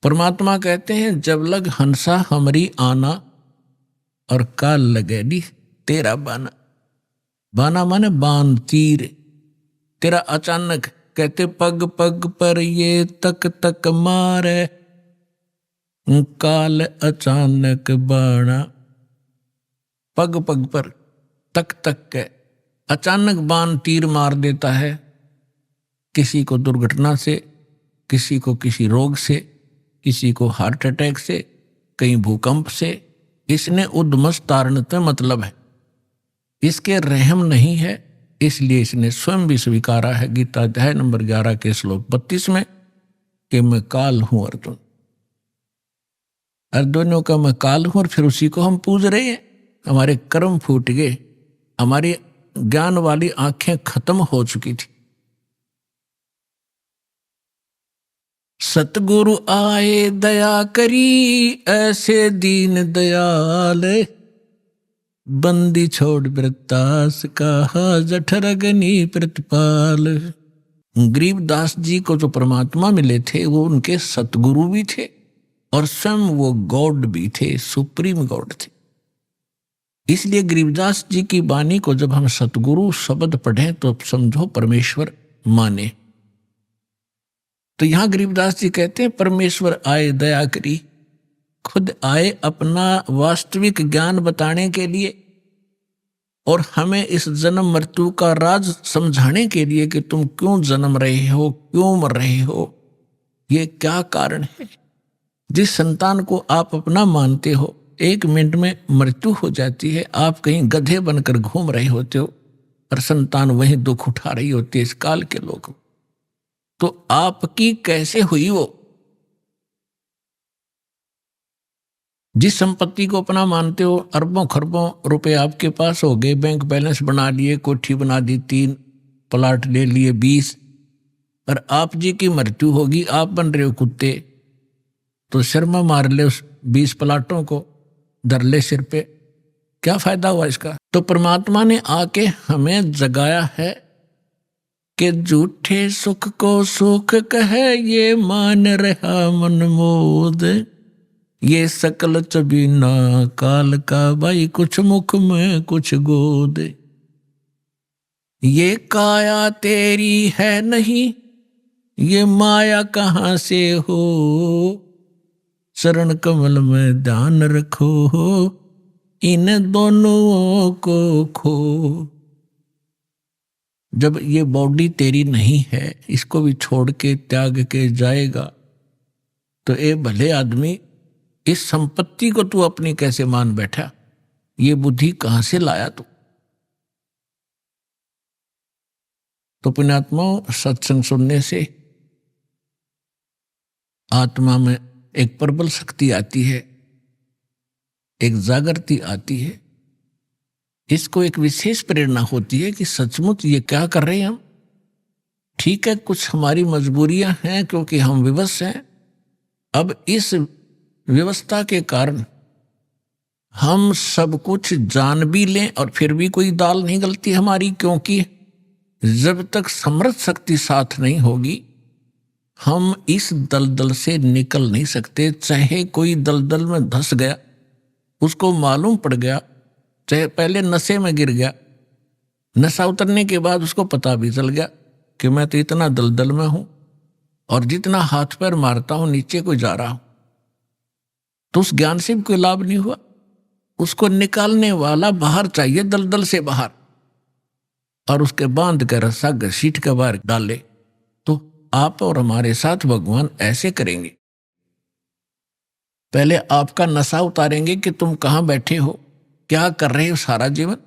Speaker 7: परमात्मा कहते हैं, जब लग हंसा हमरी आना, और काल लगे नी तेरा बाना। बाना माने बाण, तीर। तेरा अचानक, कहते पग पग पर ये तक तक मारे, काल अचानक बाणा। पग पग पर, तक तक के अचानक बाण तीर मार देता है, किसी को दुर्घटना से, किसी को किसी रोग से, किसी को हार्ट अटैक से, कहीं भूकंप से। इसने उद्मस तारणते मतलब है, इसके रहम नहीं है, इसलिए इसने स्वयं भी स्वीकारा है गीता अध्याय नंबर 11 के श्लोक 32 में कि मैं काल हूं अर्जुन। अर्जुनों का मैं काल हूं, और फिर उसी को हम पूज रहे हैं। हमारे कर्म फूट गए, हमारी ज्ञान वाली आंखें खत्म हो चुकी थी। सतगुरु आए दया करी, ऐसे दीन दयाल, बंदी छोड़ वृत्तास कहा, जठर अग्नि प्रतिपाल। गरीबदास जी को जो परमात्मा मिले थे, वो उनके सतगुरु भी थे और स्वयं वो गॉड भी थे, सुप्रीम गॉड थे। इसलिए गरीबदास जी की वाणी को जब हम सतगुरु शब्द पढ़ें तो समझो परमेश्वर माने। तो यहां गरीबदास जी कहते हैं, परमेश्वर आए दया करी, खुद आए अपना वास्तविक ज्ञान बताने के लिए और हमें इस जन्म मृत्यु का राज समझाने के लिए कि तुम क्यों जन्म रहे हो, क्यों मर रहे हो, ये क्या कारण है। जिस संतान को आप अपना मानते हो, 1 मिनट में मृत्यु हो जाती है, आप कहीं गधे बनकर घूम रहे होते हो और संतान वहीं दुख उठा रही होती है इस काल के लोग। तो आपकी कैसे हुई वो? जिस संपत्ति को अपना मानते हो, अरबों खरबों रुपए आपके पास हो गए, बैंक बैलेंस बना लिए, कोठी बना दी, 3 प्लाट ले लिए 20, और आप जी की मृत्यु होगी, आप बन रहे हो कुत्ते, तो शर्मा मार ले उस 20 प्लाटों को, धर ले सिर पे, क्या फायदा हुआ इसका। तो परमात्मा ने आके हमें जगाया है कि झूठे सुख को सुख कहे, ये मान रहा मन मोद, ये सकल चबीना काल का, भाई कुछ मुख में कुछ गोद। ये काया तेरी है नहीं, ये माया कहाँ से हो, चरण कमल में ध्यान रखो, इन दोनों को खो। जब ये बॉडी तेरी नहीं है, इसको भी छोड़ के त्याग के जाएगा, तो ए भले आदमी, इस संपत्ति को तू अपनी कैसे मान बैठा, ये बुद्धि कहां से लाया तू। तो पुण्यात्माओं, सत्संग सुनने से आत्मा में एक प्रबल शक्ति आती है, एक जागृति आती है, इसको एक विशेष प्रेरणा होती है कि सचमुच ये क्या कर रहे हैं हम। ठीक है, कुछ हमारी मजबूरियां हैं क्योंकि हम विवश हैं। अब इस व्यवस्था के कारण हम सब कुछ जान भी लें और फिर भी कोई दाल नहीं गलती हमारी, क्योंकि जब तक समर्थ शक्ति साथ नहीं होगी हम इस दलदल से निकल नहीं सकते। चाहे कोई दलदल में धंस गया, उसको मालूम पड़ गया, चाहे पहले नशे में गिर गया, नशा उतरने के बाद उसको पता भी चल गया कि मैं तो इतना दलदल में हूं और जितना हाथ पैर मारता हूं नीचे को जा रहा हूं, तो उस ज्ञान से भी कोई लाभ नहीं हुआ। उसको निकालने वाला बाहर चाहिए, दलदल से बाहर, और उसके बांध कर रस्सा घसीट के बाहर डाले। तो आप और हमारे साथ भगवान ऐसे करेंगे। पहले आपका नशा उतारेंगे कि तुम कहां बैठे हो, क्या कर रहे हो सारा जीवन,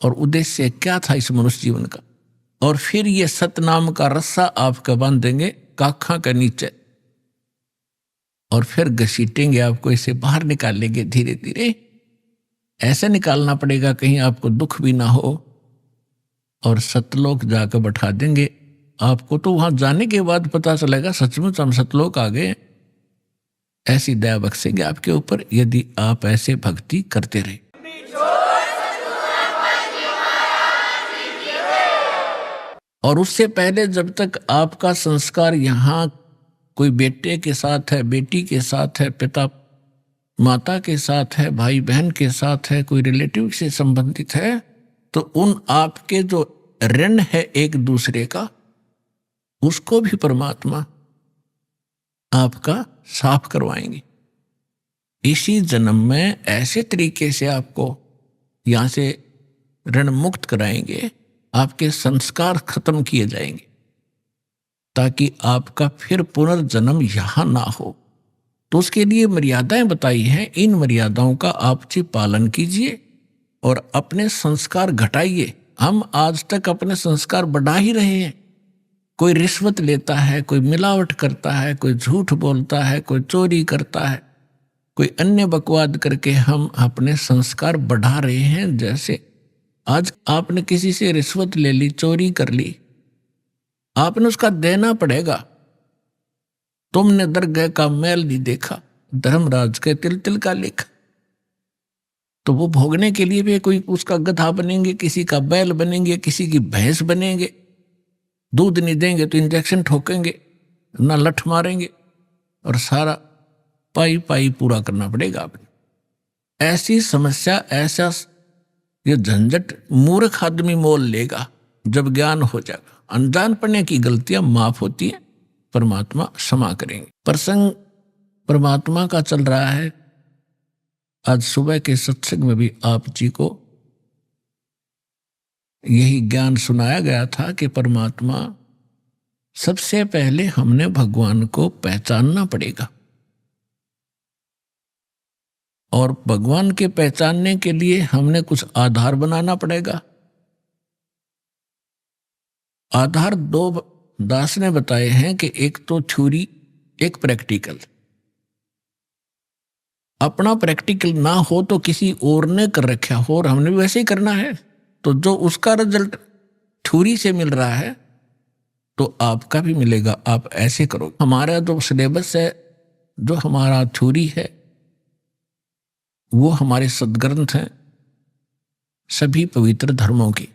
Speaker 7: और उद्देश्य क्या था इस मनुष्य जीवन का, और फिर ये सतनाम का रस्सा आपका बांध देंगे काखा के नीचे, और फिर घसीटेंगे आपको, इसे बाहर निकालेंगे धीरे धीरे। ऐसे निकालना पड़ेगा कहीं आपको दुख भी ना हो, और सतलोक जाकर बैठा देंगे आपको। तो वहां जाने के बाद पता चलेगा सचमुच हम सतलोक आ गए। ऐसी दया बख्शेंगे आपके ऊपर यदि आप ऐसे भक्ति करते रहे। और उससे पहले जब तक आपका संस्कार यहाँ कोई बेटे के साथ है, बेटी के साथ है, पिता माता के साथ है, भाई बहन के साथ है, कोई रिलेटिव से संबंधित है, तो उन आपके जो ऋण है एक दूसरे का, उसको भी परमात्मा आपका साफ करवाएंगे। इसी जन्म में ऐसे तरीके से आपको यहां से ऋण मुक्त कराएंगे, आपके संस्कार खत्म किए जाएंगे, ताकि आपका फिर पुनर्जन्म यहां ना हो। तो उसके लिए मर्यादाएं बताई हैं, इन मर्यादाओं का आप जी पालन कीजिए और अपने संस्कार घटाइए। हम आज तक अपने संस्कार बढ़ा ही रहे हैं। कोई रिश्वत लेता है, कोई मिलावट करता है, कोई झूठ बोलता है, कोई चोरी करता है, कोई अन्य बकवाद करके हम अपने संस्कार बढ़ा रहे हैं। जैसे आज आपने किसी से रिश्वत ले ली, चोरी कर ली, आपने उसका देना पड़ेगा। तुमने दरगाह का मैल नहीं देखा, धर्मराज के तिल तिल का लिखा। तो वो भोगने के लिए भी कोई उसका गधा बनेंगे, किसी का बैल बनेंगे, किसी की भैंस बनेंगे। दूध नहीं देंगे तो इंजेक्शन ठोकेंगे, ना लठ मारेंगे, और सारा पाई पाई पूरा करना पड़ेगा आपने। ऐसी समस्या, ऐसा ये झंझट मूर्ख आदमी मोल लेगा जब ज्ञान हो जाएगा। अनजान पढ़ने की गलतियां माफ होती हैं, परमात्मा क्षमा करेंगे। प्रसंग परमात्मा का चल रहा है। आज सुबह के सत्संग में भी आप जी को यही ज्ञान सुनाया गया था कि परमात्मा, सबसे पहले हमने भगवान को पहचानना पड़ेगा, और भगवान के पहचानने के लिए हमने कुछ आधार बनाना पड़ेगा। आधार दो दास ने बताए हैं कि एक तो थ्योरी, एक प्रैक्टिकल। अपना प्रैक्टिकल ना हो तो किसी और ने कर रखा हो और हमने भी वैसे ही करना है, तो जो उसका रिजल्ट थ्योरी से मिल रहा है तो आपका भी मिलेगा। आप ऐसे करो। हमारा जो सिलेबस है, जो हमारा थ्योरी है, वो हमारे सदग्रंथ हैं सभी पवित्र धर्मों की।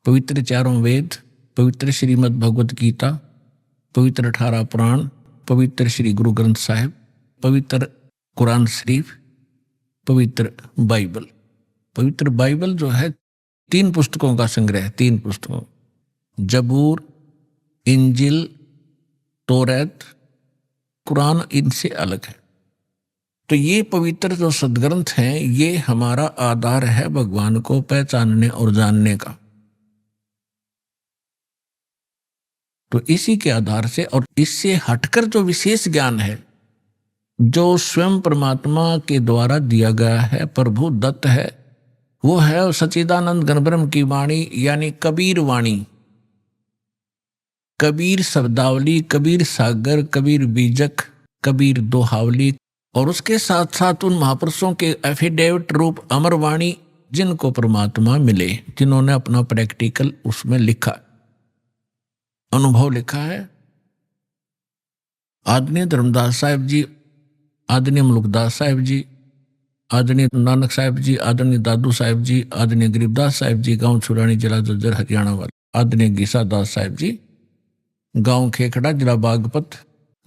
Speaker 7: पवित्र चारों वेद, पवित्र श्रीमद् भगवत गीता, पवित्र 18 पुराण, पवित्र श्री गुरु ग्रंथ साहिब, पवित्र कुरान शरीफ, पवित्र बाइबल। पवित्र बाइबल जो है 3 पुस्तकों का संग्रह है, 3 पुस्तकों, जबूर, इंजिल, तौरात, कुरान इनसे अलग है। तो ये पवित्र जो सदग्रंथ हैं, ये हमारा आधार है भगवान को पहचानने और जानने का। तो इसी के आधार से और इससे हटकर जो विशेष ज्ञान है, जो स्वयं परमात्मा के द्वारा दिया गया है, प्रभु दत्त है, वो है सच्चिदानंद घन ब्रह्म की वाणी, यानी कबीर वाणी, कबीर शब्दावली, कबीर सागर, कबीर बीजक, कबीर दोहावली, और उसके साथ साथ उन महापुरुषों के एफिडेविट रूप अमर वाणी, जिनको परमात्मा मिले, जिन्होंने अपना प्रैक्टिकल उसमें लिखा, अनुभव लिखा है। आदरणीय धर्मदास साहिब जी, आदरणीय मुलुकदास साहिब जी, आदरणीय नानक साहिब जी, आदरणीय दादू साहिब जी, आदरणीय गरीबदास साहिब जी, गांव छुरानी, जिला जज्जर, हरियाणा वाले, आदरणीय गीसा दास साहिब जी, गांव खेखड़ा, जिला बागपत,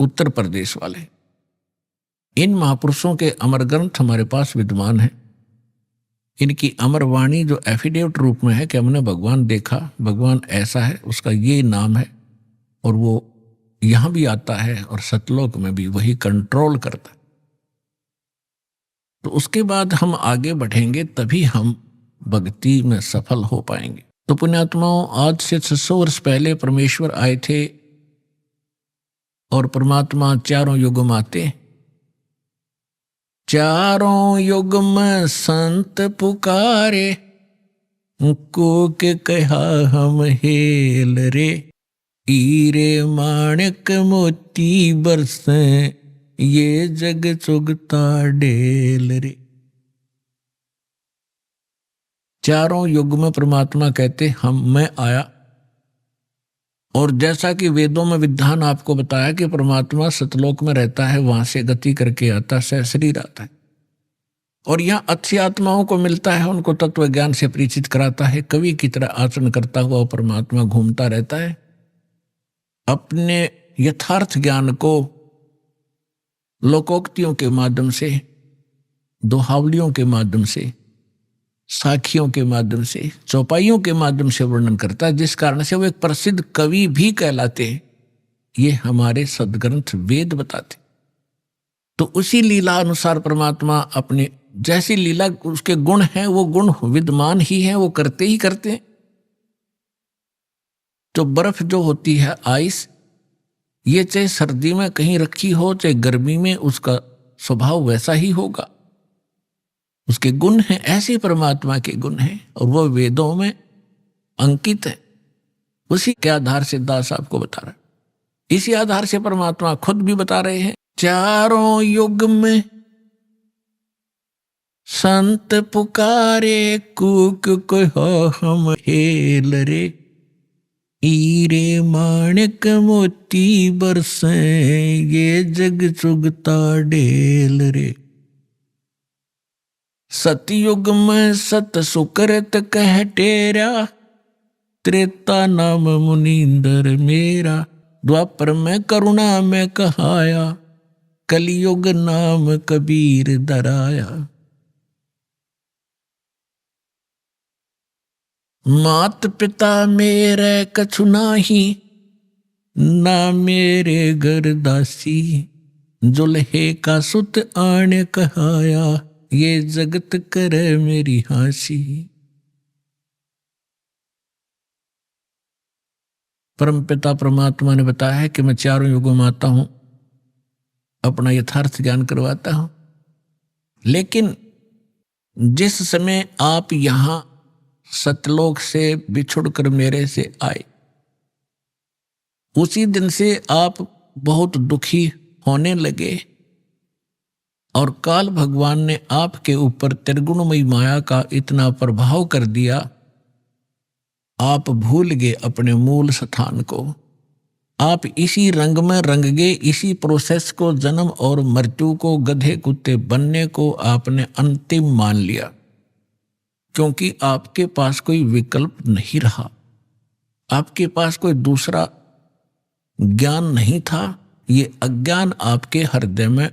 Speaker 7: उत्तर प्रदेश वाले, इन महापुरुषों के अमर ग्रंथ हमारे पास विद्यमान है। इनकी अमर वाणी जो एफिडेविट रूप में है कि हमने भगवान देखा, भगवान ऐसा है, उसका ये नाम है, और वो यहां भी आता है और सतलोक में भी वही कंट्रोल करता है। तो उसके बाद हम आगे बढ़ेंगे, तभी हम भक्ति में सफल हो पाएंगे। तो पुण्यात्माओं, आज से 600 वर्ष पहले परमेश्वर आए थे और परमात्मा चारों युग में आते, चारों युग में संत पुकारे, को के कहा हम हेल रे, हीरे माणक मोती बरसे, ये जग चुगता डेल रे। चारों युग में परमात्मा कहते मैं आया, और जैसा कि वेदों में विधान आपको बताया कि परमात्मा सतलोक में रहता है, वहां से गति करके आता, सहशरीर आता है, और यहाँ अच्छी आत्माओं को मिलता है, उनको तत्व ज्ञान से परिचित कराता है, कवि की तरह आचरण करता हुआ परमात्मा घूमता रहता है, अपने यथार्थ ज्ञान को लोकोक्तियों के माध्यम से, दोहावलियों के माध्यम से, साखियों के माध्यम से, चौपाइयों के माध्यम से वर्णन करता है, जिस कारण से वो एक प्रसिद्ध कवि भी कहलाते हैं। ये हमारे सदग्रंथ वेद बताते। तो उसी लीला अनुसार परमात्मा अपने जैसी लीला उसके गुण हैं, वो गुण विद्यमान ही हैं, वो करते ही करते हैं। तो बर्फ जो होती है, आइस, ये चाहे सर्दी में कहीं रखी हो चाहे गर्मी में, उसका स्वभाव वैसा ही होगा, उसके गुण हैं, ऐसे परमात्मा के गुण हैं, और वो वेदों में अंकित है। उसी के आधार से दास आपको बता रहा है, इसी आधार से परमात्मा खुद भी बता रहे हैं, चारों युग में संत पुकारे, कूक कहो हम हेल रे, हीरे माणक मोती बरसे, ये जग चुगता डेल रे। सतयुग में सत सुकृत कह टेरा, त्रेता नाम मुनींदर मेरा, द्वापर में करुणा में कहाया, कलयुग नाम कबीर दराया। मात पिता मेरे कछु नाही, ना मेरे घर दासी, जुल्हे का सुत आने कहाया, ये जगत करे मेरी हांसी। परमपिता परमात्मा ने बताया है कि मैं चारों युगों में आता हूं, अपना यथार्थ ज्ञान करवाता हूं, लेकिन जिस समय आप यहां सतलोक से बिछुड़कर मेरे से आए, उसी दिन से आप बहुत दुखी होने लगे, और काल भगवान ने आपके ऊपर त्रिगुणमयी माया का इतना प्रभाव कर दिया, आप भूल गए अपने मूल स्थान को। आप इसी रंग में रंग गए, इसी प्रोसेस को, जन्म और मृत्यु को, गधे कुत्ते बनने को आपने अंतिम मान लिया, क्योंकि आपके पास कोई विकल्प नहीं रहा, आपके पास कोई दूसरा ज्ञान नहीं था ये अज्ञान आपके हृदय में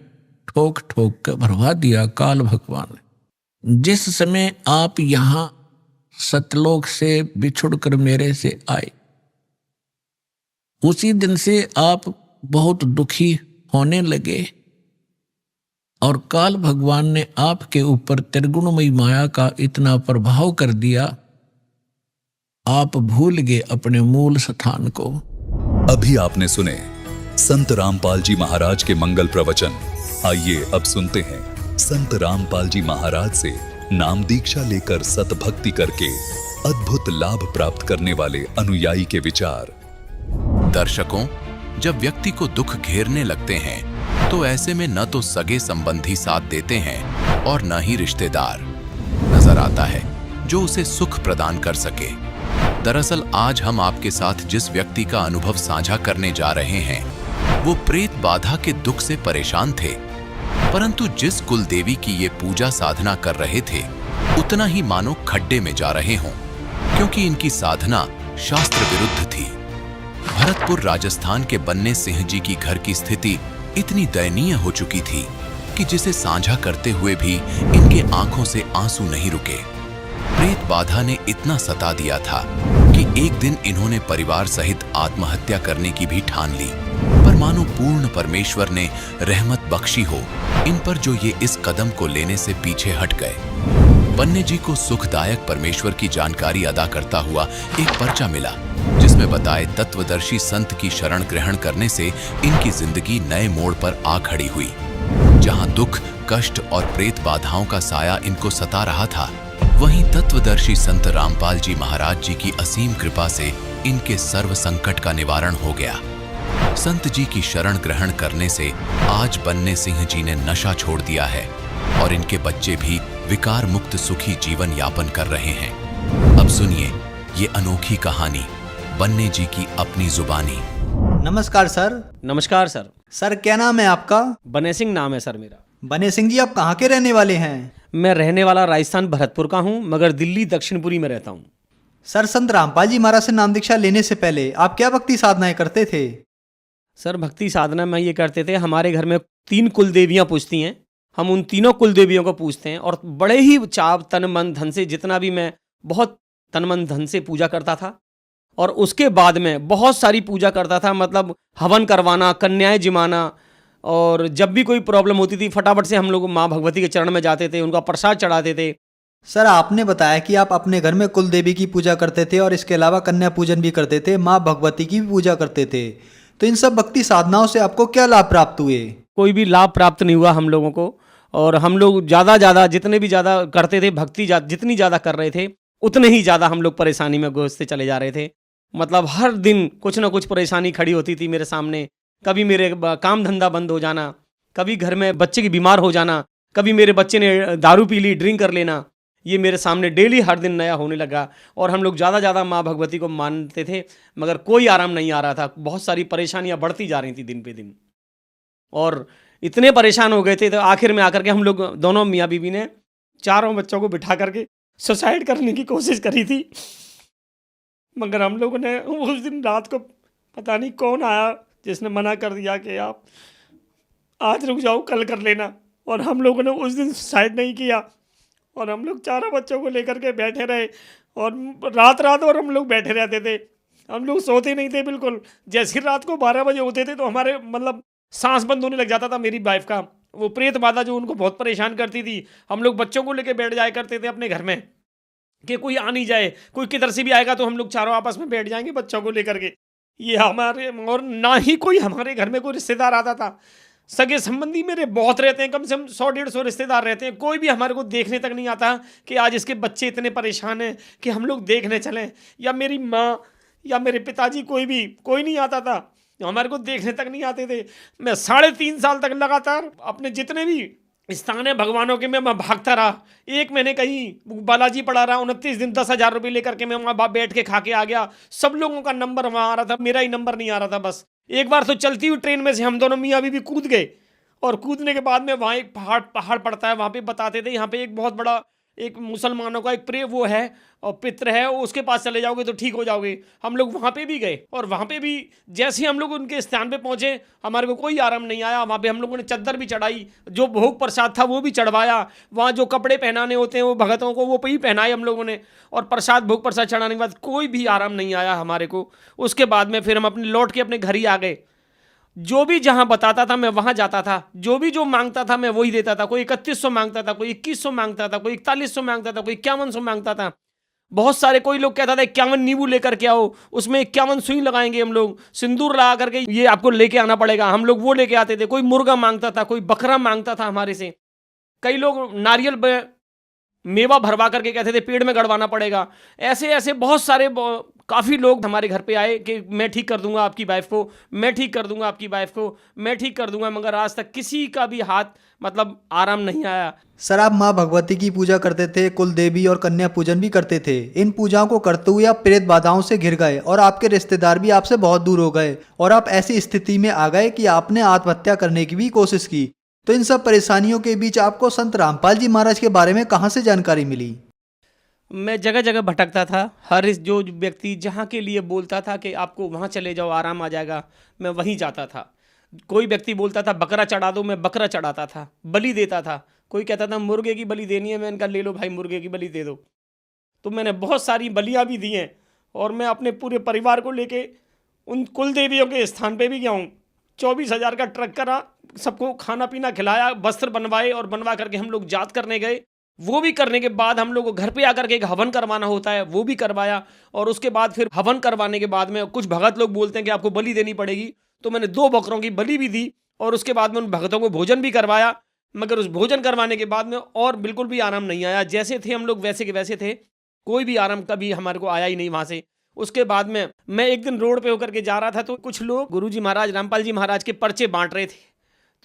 Speaker 7: ठोक ठोक कर भरवा दिया काल भगवान ने। जिस समय आप यहाँ सतलोक से बिछुड़कर मेरे से आए, उसी दिन से आप बहुत दुखी होने लगे और काल भगवान ने आपके ऊपर त्रिगुणमयी माया का इतना प्रभाव कर दिया, आप भूल गए अपने मूल स्थान को।
Speaker 6: अभी आपने सुने संत रामपाल जी महाराज के मंगल प्रवचन। आइए अब सुनते हैं संत रामपाल जी महाराज से नाम दीक्षा लेकर सतभक्ति करके अद्भुत लाभ प्राप्त करने वाले अनुयायी के विचार।
Speaker 3: दर्शकों, जब व्यक्ति को दुख घेरने लगते हैं तो ऐसे में न तो सगे संबंधी साथ देते हैं और न ही रिश्तेदार नजर आता है जो उसे सुख प्रदान कर सके। दरअसल आज हम आपके साथ जिस व्यक्ति का अनुभव साझा करने जा रहे हैं वो प्रेत बाधा के दुख से परेशान थे, परंतु जिस कुल देवी की ये पूजा साधना कर रहे थे उतना ही मानो खड्डे में जा रहे हों, क्योंकि इनकी साधना शास्त्र विरुद्ध थी। भरतपुर राजस्थान के बन्ने सिंह जी की घर की स्थिति इतनी दयनीय हो चुकी थी कि जिसे साझा करते हुए भी इनके आंखों से आंसू नहीं रुके। प्रेत बाधा ने इतना सता दिया था कि एक दिन इन्होंने परिवार सहित आत्महत्या करने की भी ठान ली, पर मानो पूर्ण परमेश्वर ने रहमत बख्शी हो इन पर जो ये इस कदम को लेने से पीछे हट गए। बन्ने जी को सुखदायक परमेश्वर की जानकारी अदा करता हुआ एक पर्चा मिला जिसमें बताए तत्वदर्शी संत की शरण ग्रहण करने से इनकी जिंदगी नए मोड़ पर आ खड़ी हुई। जहां दुख, कष्ट और प्रेत बाधाओं का साया इनको सता रहा था, वहीं तत्वदर्शी संत रामपाल जी महाराज जी की असीम कृपा से इनके सर्व संकट का निवारण हो गया। संत जी की शरण ग्रहण करने से आज बन्ने सिंह जी ने नशा छोड़ दिया है और इनके बच्चे भी विकार मुक्त सुखी जीवन यापन कर रहे हैं। अब सुनिए ये अनोखी कहानी बन्ने जी की अपनी जुबानी।
Speaker 4: नमस्कार सर।
Speaker 8: नमस्कार सर।
Speaker 4: सर क्या नाम है आपका?
Speaker 8: बने सिंह नाम है सर मेरा।
Speaker 4: बने सिंह जी, आप कहाँ के रहने वाले हैं?
Speaker 8: मैं रहने वाला राजस्थान भरतपुर का हूँ, मगर दिल्ली दक्षिणपुरी में रहता हूँ।
Speaker 4: सर, संत रामपाल जी महाराज से नाम दीक्षा लेने से पहले आप क्या भक्ति साधनाएं करते थे?
Speaker 8: सर भक्ति साधना में ये करते थे, हमारे घर में 3 कुल देवियाँ पूजती हैं, हम उन तीनों कुल देवियों को पूजते हैं और बड़े ही चाव तन मन धन से, जितना भी मैं बहुत तन मन धन से पूजा करता था। और उसके बाद में बहुत सारी पूजा करता था, मतलब हवन करवाना, कन्याएं जिमाना, और जब भी कोई प्रॉब्लम होती थी फटाफट से हम लोग माँ भगवती के चरण में जाते थे, उनका प्रसाद चढ़ाते थे।
Speaker 4: सर, आपने बताया कि आप अपने घर में कुल देवी की पूजा करते थे और इसके अलावा कन्या पूजन भी करते थे, माँ भगवती की भी पूजा करते थे, तो इन सब भक्ति साधनाओं से आपको क्या लाभ प्राप्त हुए? कोई
Speaker 8: भी लाभ प्राप्त नहीं हुआ हम लोगों को, और हम लोग ज़्यादा जितने भी ज़्यादा करते थे भक्ति, जितनी ज़्यादा कर रहे थे उतने ही ज़्यादा हम लोग परेशानी में घुसते चले जा रहे थे। मतलब हर दिन कुछ ना कुछ परेशानी खड़ी होती थी मेरे सामने। कभी मेरे काम धंधा बंद हो जाना, कभी घर में बच्चे की बीमार हो जाना, कभी मेरे बच्चे ने दारू पी ली, ड्रिंक कर लेना, ये मेरे सामने डेली हर दिन नया होने लगा। और हम लोग ज़्यादा माँ भगवती को मानते थे, मगर कोई आराम नहीं आ रहा था। बहुत सारी परेशानियाँ बढ़ती जा रही थी दिन पे दिन, और इतने परेशान हो गए थे तो आखिर में आकर के हम लोग दोनों मियाँ बीवी ने 4 बच्चों को बिठा करके सुसाइड करने की कोशिश करी थी। मगर हम लोगों ने उस दिन रात को पता नहीं कौन आया जिसने मना कर दिया कि आप आज रुक जाओ, कल कर लेना। और हम लोगों ने उस दिन सुसाइड नहीं किया, और हम लोग 4 बच्चों को लेकर के बैठे रहे, और रात और हम लोग बैठे रहते थे। हम लोग सोते नहीं थे बिल्कुल। जैसे रात को 12 बजे होते थे तो हमारे मतलब सांस बंद होने लग जाता था मेरी वाइफ का। वो प्रेत बाधा जो उनको बहुत परेशान करती थी, हम लोग बच्चों को लेके बैठ जाया करते थे अपने घर में कि कोई आ नहीं जाए, कोई किधर से भी आएगा तो हम लोग चारों आपस में बैठ जाएंगे बच्चों को लेकर के। ये हमारे, और ना ही कोई हमारे घर में कोई रिश्तेदार आता था। सगे संबंधी मेरे बहुत रहते हैं, कम से कम 100-150 रिश्तेदार रहते हैं। कोई भी हमारे को देखने तक नहीं आता कि आज इसके बच्चे इतने परेशान हैं कि हम लोग देखने चलें, या मेरी माँ या मेरे पिताजी, कोई नहीं आता था, हमारे को देखने तक नहीं आते थे। मैं 3.5 साल तक लगातार अपने जितने भी स्थान है भगवानों के में मैं भागता रहा। एक महीने कहीं बालाजी पड़ा रहा, 29 दिन 10,000 रुपये लेकर के मैं वहाँ बैठ के खा के आ गया। सब लोगों का नंबर वहाँ आ रहा था, मेरा ही नंबर नहीं आ रहा था। बस एक बार तो चलती हुई ट्रेन में से हम दोनों मियाँ बीवी कूद गए, और कूदने के बाद में वहाँ एक पहाड़ पड़ता है, वहाँ पे बताते थे यहाँ पे एक बहुत बड़ा एक मुसलमानों का एक प्रे वो है और पित्र है, उसके पास चले जाओगे तो ठीक हो जाओगे। हम लोग वहाँ पे भी गए और वहाँ पे भी जैसे हम लोग उनके स्थान पे पहुँचे हमारे को कोई आराम नहीं आया। वहाँ पे हम लोगों ने चद्दर भी चढ़ाई, जो भोग प्रसाद था वो भी चढ़वाया, वहाँ जो कपड़े पहनाने होते हैं वो भगतों को वो भी पहनाए हम लोगों ने, और प्रसाद भोग प्रसाद चढ़ाने के बाद कोई भी आराम नहीं आया हमारे को। उसके बाद में फिर हम अपने लौट के अपने घर ही आ गए। जो भी जहां बताता था मैं वहां जाता था, जो भी जो मांगता था मैं वही देता था। कोई 3100 मांगता था, कोई 2100 मांगता था, कोई 4100 मांगता था, कोई 5100 मांगता था। बहुत सारे कोई लोग कहता था 51 नींबू लेकर के आओ, उसमें 51 सुई लगाएंगे हम लोग, सिंदूर लगा करके ये आपको लेके आना पड़ेगा। हम लोग वो लेके आते थे। कोई मुर्गा मांगता था, कोई बकरा मांगता था हमारे से। कई लोग नारियल मेवा भरवा करके कहते थे पेड़ में गड़वाना पड़ेगा। ऐसे ऐसे बहुत सारे काफ़ी लोग हमारे घर पे आए कि मैं ठीक कर दूंगा आपकी वाइफ को, मैं ठीक कर दूंगा आपकी वाइफ को, मैं ठीक कर दूंगा, मगर आज तक किसी का भी हाथ मतलब आराम नहीं आया।
Speaker 4: सर, आप माँ भगवती की पूजा करते थे, कुल देवी और कन्या पूजन भी करते थे। इन पूजाओं को करते हुए आप प्रेत बाधाओं से घिर गए और आपके रिश्तेदार भी आपसे बहुत दूर हो गए और आप ऐसी स्थिति में आ गए कि आपने आत्महत्या करने की भी कोशिश की। तो इन सब परेशानियों के बीच आपको संत रामपाल जी महाराज के बारे में कहाँ से जानकारी मिली?
Speaker 8: मैं जगह जगह भटकता था। हर जो व्यक्ति जहाँ के लिए बोलता था कि आपको वहाँ चले जाओ आराम आ जाएगा, मैं वहीं जाता था। कोई व्यक्ति बोलता था बकरा चढ़ा दो, मैं बकरा चढ़ाता था, बलि देता था। कोई कहता था मुर्गे की बलि देनी है, मैंने कहा ले लो भाई मुर्गे की बलि दे दो। तो मैंने बहुत सारी बलियाँ भी दी हैं और मैं अपने पूरे परिवार को लेके उन कुल देवियों के स्थान पे भी गया हूँ। 24,000 का ट्रक करा, सबको खाना पीना खिलाया, वस्त्र बनवाए और बनवा करके हम लोग जात करने गए। वो भी करने के बाद हम लोग को घर पे आकर के एक हवन करवाना होता है, वो भी करवाया। और उसके बाद फिर हवन करवाने के बाद में कुछ भगत लोग बोलते हैं कि आपको बलि देनी पड़ेगी, तो मैंने 2 बकरों की बलि भी दी और उसके बाद में उन भगतों को भोजन भी करवाया। मगर उस भोजन करवाने के बाद में और बिल्कुल भी आराम नहीं आया। जैसे थे हम लोग वैसे के वैसे थे, कोई भी आराम कभी हमारे को आया ही नहीं वहाँ से। उसके बाद में मैं एक दिन रोड पे होकर के जा रहा था तो कुछ लोग गुरुजी महाराज रामपाल जी महाराज के पर्चे बांट रहे थे।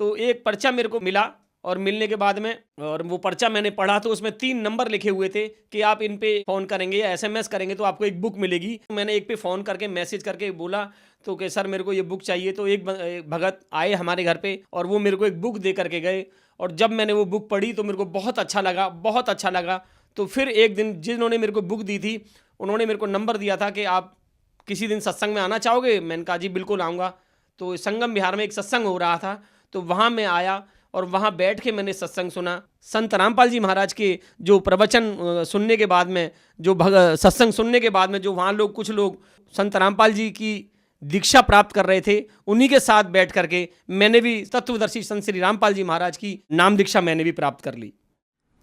Speaker 8: तो एक पर्चा मेरे को मिला और मिलने के बाद में और वो पर्चा मैंने पढ़ा तो उसमें 3 नंबर लिखे हुए थे कि आप इन पे फ़ोन करेंगे या SMS करेंगे तो आपको एक बुक मिलेगी। मैंने एक पे फ़ोन करके मैसेज करके बोला तो कि सर मेरे को ये बुक चाहिए। तो एक भगत आए हमारे घर पे और वो मेरे को एक बुक दे करके गए और जब मैंने वो बुक पढ़ी तो मेरे को बहुत अच्छा लगा, बहुत अच्छा लगा। तो फिर एक दिन जिन्होंने मेरे को बुक दी थी उन्होंने मेरे को नंबर दिया था कि आप किसी दिन सत्संग में आना चाहोगे? मैंने कहा जी बिल्कुल आऊँगा। तो संगम विहार में एक सत्संग हो रहा था तो वहाँ मैं आया और वहाँ बैठ के मैंने सत्संग सुना। संत रामपाल जी महाराज के जो प्रवचन सुनने के बाद में, जो सत्संग सुनने के बाद में जो वहाँ लोग कुछ लोग संत रामपाल जी की दीक्षा प्राप्त कर रहे थे, उन्हीं के साथ बैठ करके मैंने भी तत्वदर्शी संत श्री रामपाल जी महाराज की नाम दीक्षा मैंने भी प्राप्त कर ली।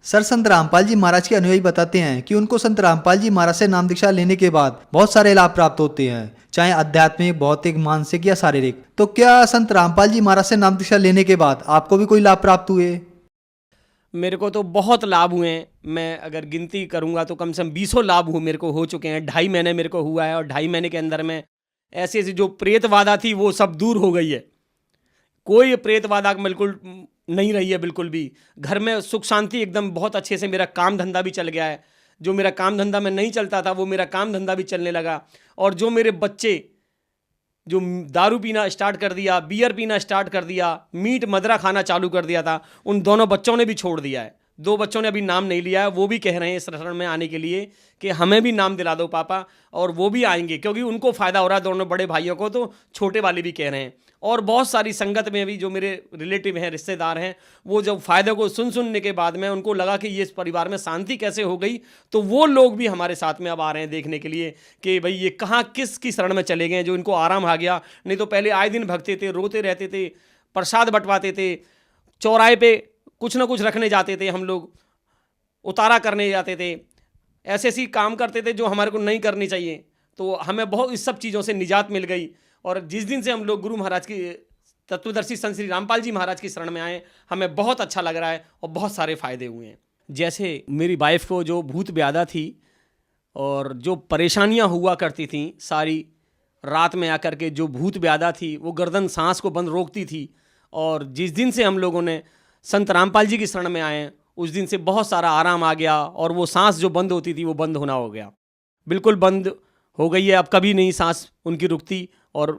Speaker 4: सर, संत रामपाल जी महाराज के अनुयायी बताते हैं कि उनको संत रामपाल जी महाराज से नाम दीक्षा लेने के बाद बहुत सारे लाभ प्राप्त होते हैं, चाहे आध्यात्मिक, भौतिक, मानसिक या शारीरिक। तो क्या संत रामपाल जी महाराज से नाम दीक्षा लेने के बाद आपको भी कोई लाभ प्राप्त हुए?
Speaker 8: मेरे को तो बहुत लाभ हुए हैं। मैं अगर गिनती करूंगा तो कम से कम 20 लाभ मेरे को हो चुके हैं। 2.5 महीने मेरे को हुआ है और 2.5 महीने के अंदर में ऐसी ऐसी जो प्रेत बाधा थी वो सब दूर हो गई है। कोई प्रेत बाधा बिल्कुल नहीं रही है, बिल्कुल भी। घर में सुख शांति एकदम बहुत अच्छे से। मेरा काम धंधा भी चल गया है। जो मेरा काम धंधा में नहीं चलता था वो मेरा काम धंधा भी चलने लगा। और जो मेरे बच्चे जो दारू पीना स्टार्ट कर दिया, बियर पीना स्टार्ट कर दिया, मीट मदरा खाना चालू कर दिया था, उन दोनों बच्चों ने भी छोड़ दिया है। 2 बच्चों ने अभी नाम नहीं लिया है, वो भी कह रहे हैं इस शरण में आने के लिए कि हमें भी नाम दिला दो पापा, और वो भी आएंगे क्योंकि उनको फ़ायदा हो रहा है। दोनों बड़े भाइयों को तो छोटे वाले भी कह रहे हैं। और बहुत सारी संगत में भी जो मेरे रिलेटिव हैं, रिश्तेदार हैं, वो जब फ़ायदे को सुनने के बाद में उनको लगा कि ये इस परिवार में शांति कैसे हो गई, तो वो लोग भी हमारे साथ में अब आ रहे हैं देखने के लिए कि भाई ये कहाँ किसकी शरण में चले गए जो इनको आराम आ गया। नहीं तो पहले आए दिन भगते थे, रोते रहते थे, प्रसाद बंटवाते थे, चौराहे पे कुछ ना कुछ रखने जाते थे, हम लोग उतारा करने जाते थे, ऐसे ऐसी काम करते थे जो हमारे को नहीं करनी चाहिए। तो हमें बहुत इस सब चीज़ों से निजात मिल गई। और जिस दिन से हम लोग गुरु महाराज की तत्वदर्शी संत श्री रामपाल जी महाराज की शरण में आए, हमें बहुत अच्छा लग रहा है और बहुत सारे फ़ायदे हुए हैं। जैसे मेरी वाइफ को जो भूत व्याधा थी और जो परेशानियां हुआ करती थीं, सारी रात में आकर के जो भूत व्याधा थी वो गर्दन सांस को बंद रोकती थी। और जिस दिन से हम लोगों ने संत रामपाल जी की शरण में आए उस दिन से बहुत सारा आराम आ गया और वो सांस जो बंद होती थी वो बंद होना हो गया, बिल्कुल बंद हो गई है। अब कभी नहीं सांस उनकी रुकती और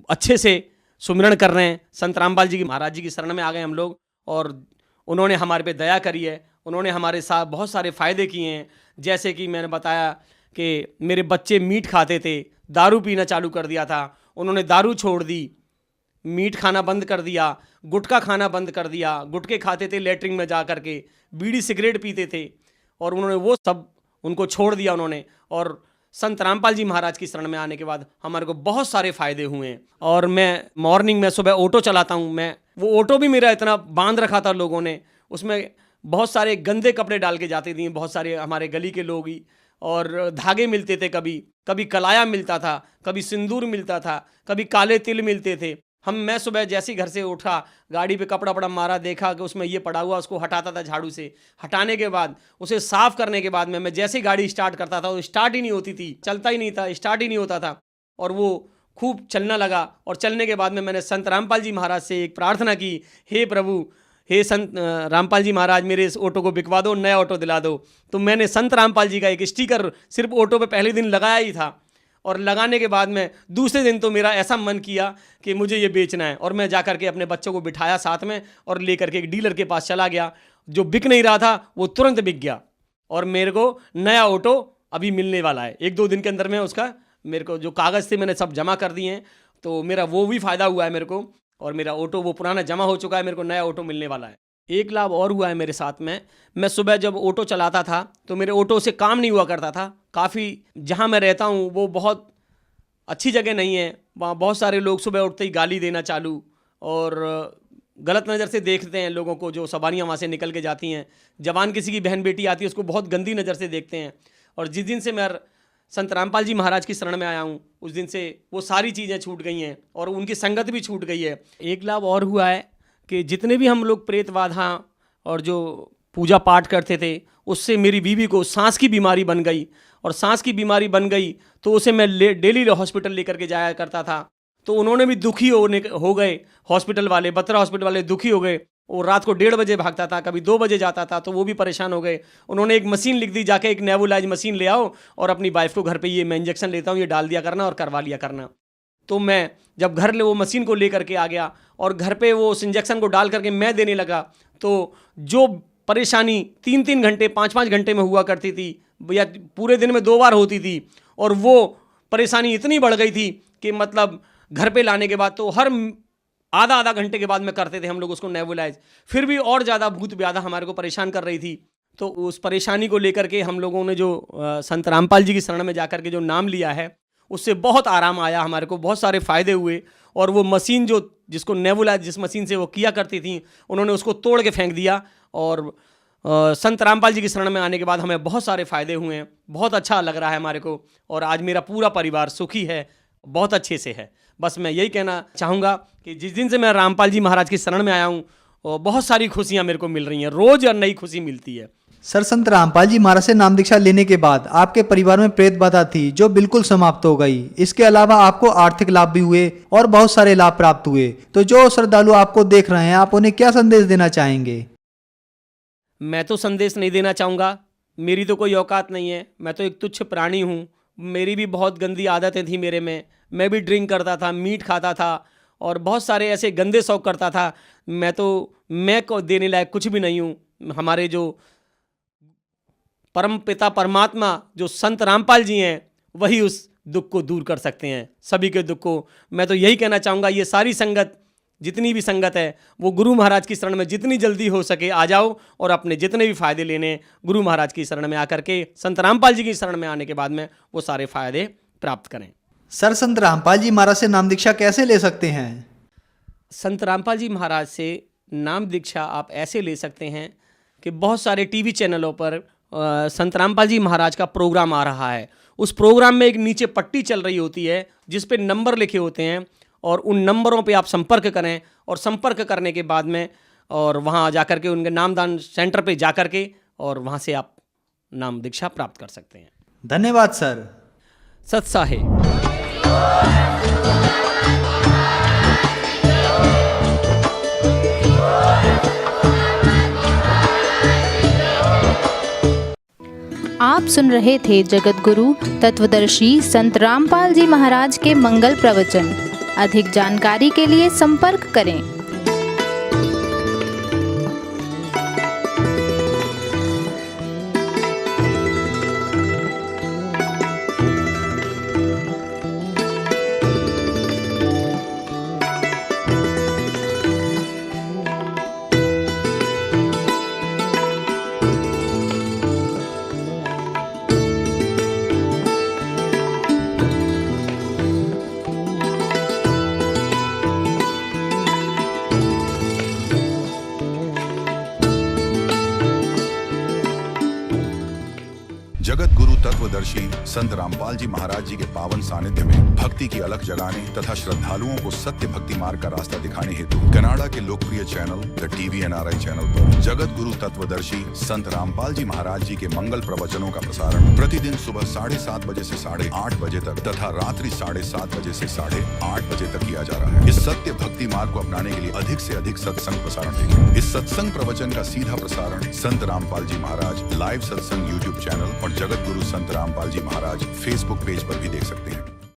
Speaker 8: अच्छे से सुमिरन कर रहे हैं। संत रामपाल जी की महाराज जी की शरण में आ गए हम लोग और उन्होंने हमारे पे दया करी है उन्होंने हमारे साथ बहुत सारे फ़ायदे किए हैं। जैसे कि मैंने बताया कि मेरे बच्चे मीट खाते थे, दारू पीना चालू कर दिया था, उन्होंने दारू छोड़ दी, मीट खाना बंद कर दिया, गुटखा खाना बंद कर दिया। गुटखे खाते थे लेटरिन में जा कर के, बीड़ी सिगरेट पीते थे, और उन्होंने वो सब उनको छोड़ दिया उन्होंने। और संत रामपाल जी महाराज की शरण में आने के बाद हमारे को बहुत सारे फ़ायदे हुए हैं। और मैं मॉर्निंग में सुबह ऑटो चलाता हूँ। मैं वो ऑटो भी मेरा इतना बांध रखा था लोगों ने, उसमें बहुत सारे गंदे कपड़े डाल के जाते थे बहुत सारे हमारे गली के लोग ही, और धागे मिलते थे, कभी कभी कलाया मिलता था, कभी सिंदूर मिलता था, कभी काले तिल मिलते थे। मैं सुबह जैसे ही घर से उठा, गाड़ी पे कपड़ा वपड़ा मारा, देखा कि उसमें ये पड़ा हुआ, उसको हटाता था झाड़ू से। हटाने के बाद उसे साफ करने के बाद में मैं जैसे ही गाड़ी स्टार्ट करता था, वो स्टार्ट ही नहीं होती थी, चलता ही नहीं था, स्टार्ट ही नहीं होता था। और वो खूब चलना लगा। और चलने के बाद में मैंने संत रामपाल जी महाराज से एक प्रार्थना की, हे प्रभु, हे संत रामपाल जी महाराज, मेरे इस ऑटो को बिकवा दो, नया ऑटो दिला दो। तो मैंने संत रामपाल जी का एक स्टिकर सिर्फ ऑटो पे पहले दिन लगाया ही था, और लगाने के बाद में दूसरे दिन तो मेरा ऐसा मन किया कि मुझे ये बेचना है, और मैं जा कर के अपने बच्चों को बिठाया साथ में और लेकर के एक डीलर के पास चला गया। जो बिक नहीं रहा था वो तुरंत बिक गया, और मेरे को नया ऑटो अभी मिलने वाला है। 1-2 दिन के अंदर में उसका मेरे को जो कागज़ थे मैंने सब जमा कर दिए हैं, तो मेरा वो भी फ़ायदा हुआ है मेरे को, और मेरा ऑटो वो पुराना जमा हो चुका है, मेरे को नया ऑटो मिलने वाला है। एक लाभ और हुआ है मेरे साथ में, मैं सुबह जब ऑटो चलाता था तो मेरे ऑटो से काम नहीं हुआ करता था। काफ़ी जहाँ मैं रहता हूँ वो बहुत अच्छी जगह नहीं है, वहाँ बहुत सारे लोग सुबह उठते ही गाली देना चालू, और गलत नज़र से देखते हैं लोगों को, जो सवारियाँ वहाँ से निकल के जाती हैं। जवान किसी की बहन बेटी आती है उसको बहुत गंदी नज़र से देखते हैं। और जिस दिन से मैं संत रामपाल जी महाराज की शरण में आया हूँ, उस दिन से वो सारी चीज़ें छूट गई हैं, और उनकी संगत भी छूट गई है। एक लाभ और हुआ है कि जितने भी हम लोग प्रेत बाधा और जो पूजा पाठ करते थे, उससे मेरी बीवी को सांस की बीमारी बन गई, और सांस की बीमारी बन गई तो उसे मैं डेली हॉस्पिटल लेकर के जाया करता था। तो उन्होंने भी दुखी हो गए, हॉस्पिटल वाले, बत्रा हॉस्पिटल वाले दुखी हो गए। वो रात को 1:30 बजे भागता था, कभी 2 बजे जाता था, तो वो भी परेशान हो गए। उन्होंने एक मशीन लिख दी, जाके एक नेबुलाइज मशीन ले आओ और अपनी वाइफ को घर पे ये मैं इंजेक्शन लेता हूँ, ये डाल दिया करना और करवा लिया करना। तो मैं जब घर वो मशीन को लेकर के आ गया और घर पे वो उस इंजेक्शन को डाल करके मैं देने लगा, तो जो परेशानी 3-3 घंटे 5-5 घंटे में हुआ करती थी, या पूरे दिन में 2 बार होती थी, और वो परेशानी इतनी बढ़ गई थी कि मतलब घर पे लाने के बाद तो हर आधा घंटे के बाद में करते थे हम लोग उसको नेबुलाइज। फिर भी और ज़्यादा भूत व्याधा हमारे को परेशान कर रही थी। तो उस परेशानी को लेकर के हम लोगों ने जो संत रामपाल जी की शरण में जाकर के जो नाम लिया है, उससे बहुत आराम आया, हमारे को बहुत सारे फ़ायदे हुए। और वो मशीन जो जिसको नेबुलाइज जिस मशीन से वो किया करती थी, उन्होंने उसको तोड़ के फेंक दिया। और संत रामपाल जी की शरण में आने के बाद हमें बहुत सारे फ़ायदे हुए हैं, बहुत अच्छा लग रहा है हमारे को, और आज मेरा पूरा परिवार सुखी है, बहुत अच्छे से है। बस मैं यही कहना चाहूँगा कि जिस दिन से मैं रामपाल जी महाराज की शरण में आया हूँ, बहुत सारी खुशियाँ मेरे को मिल रही हैं, रोज़ नई खुशी मिलती है।
Speaker 4: सर, संत रामपाल जी महाराज से नाम दीक्षा लेने के बाद आपके परिवार में प्रेत बाधा थी जो बिल्कुल समाप्त हो गई। इसके अलावा आपको आर्थिक लाभ भी हुए और बहुत सारे लाभ प्राप्त हुए। तो जो श्रद्धालु आपको देख रहे हैं, आप उन्हें क्या संदेश देना चाहेंगे?
Speaker 8: मैं तो संदेश नहीं देना चाहूँगा, मेरी तो कोई औकात नहीं है, मैं तो एक तुच्छ प्राणी हूँ। मेरी भी बहुत गंदी आदतें थी मेरे में, मैं भी ड्रिंक करता था, मीट खाता था और बहुत सारे ऐसे गंदे शौक करता था। मैं को देने लायक कुछ भी नहीं हूँ। हमारे जो परम पिता परमात्मा जो संत रामपाल जी हैं, वही उस दुख को दूर कर सकते हैं, सभी के दुख को। मैं तो यही कहना चाहूँगा, ये सारी संगत, जितनी भी संगत है, वो गुरु महाराज की शरण में जितनी जल्दी हो सके आ जाओ, और अपने जितने भी फ़ायदे लेने गुरु महाराज की शरण में आकर के, संत रामपाल जी की शरण में आने के बाद में वो सारे फ़ायदे प्राप्त करें।
Speaker 4: सर, संत रामपाल जी महाराज से नाम दीक्षा कैसे ले सकते हैं?
Speaker 8: संत रामपाल जी महाराज से नाम दीक्षा आप ऐसे ले सकते हैं कि बहुत सारे टीवी चैनलों पर संत रामपाल जी महाराज का प्रोग्राम आ रहा है। उस प्रोग्राम में एक नीचे पट्टी चल रही होती है जिस पे नंबर लिखे होते हैं, और उन नंबरों पे आप संपर्क करें, और संपर्क करने के बाद में और वहाँ जाकर के उनके नामदान सेंटर पे जाकर के और वहाँ से आप नाम दीक्षा प्राप्त कर सकते हैं।
Speaker 4: धन्यवाद सर।
Speaker 8: सत साहेब।
Speaker 9: आप सुन रहे थे जगत गुरु तत्वदर्शी संत रामपाल जी महाराज के मंगल प्रवचन। अधिक जानकारी के लिए संपर्क करें।
Speaker 1: जगत गुरु तत्वदर्शी संत रामपाल जी महाराज जी के पावन सानिध्य में भक्ति की अलख जगाने तथा श्रद्धालुओं को सत्य भक्ति मार्ग का रास्ता दिखाने हेतु कनाडा के लोकप्रिय channel the TV NRI channel पर जगत गुरु तत्वदर्शी संत रामपाल जी महाराज जी के मंगल प्रवचनों का प्रसारण प्रतिदिन सुबह 7:30 बजे से 8:30 बजे तक तथा रात्रि 7:30 बजे से 8:30 बजे तक किया जा रहा है। इस सत्य भक्ति मार्ग को अपनाने के लिए अधिक से अधिक सत्संग प्रसारण देखें। इस सत्संग प्रवचन का सीधा प्रसारण संत रामपाल जी महाराज लाइव सत्संग YouTube चैनल और जगत गुरु संत रामपाल जी महाराज फेसबुक पेज पर भी देख सकते हैं।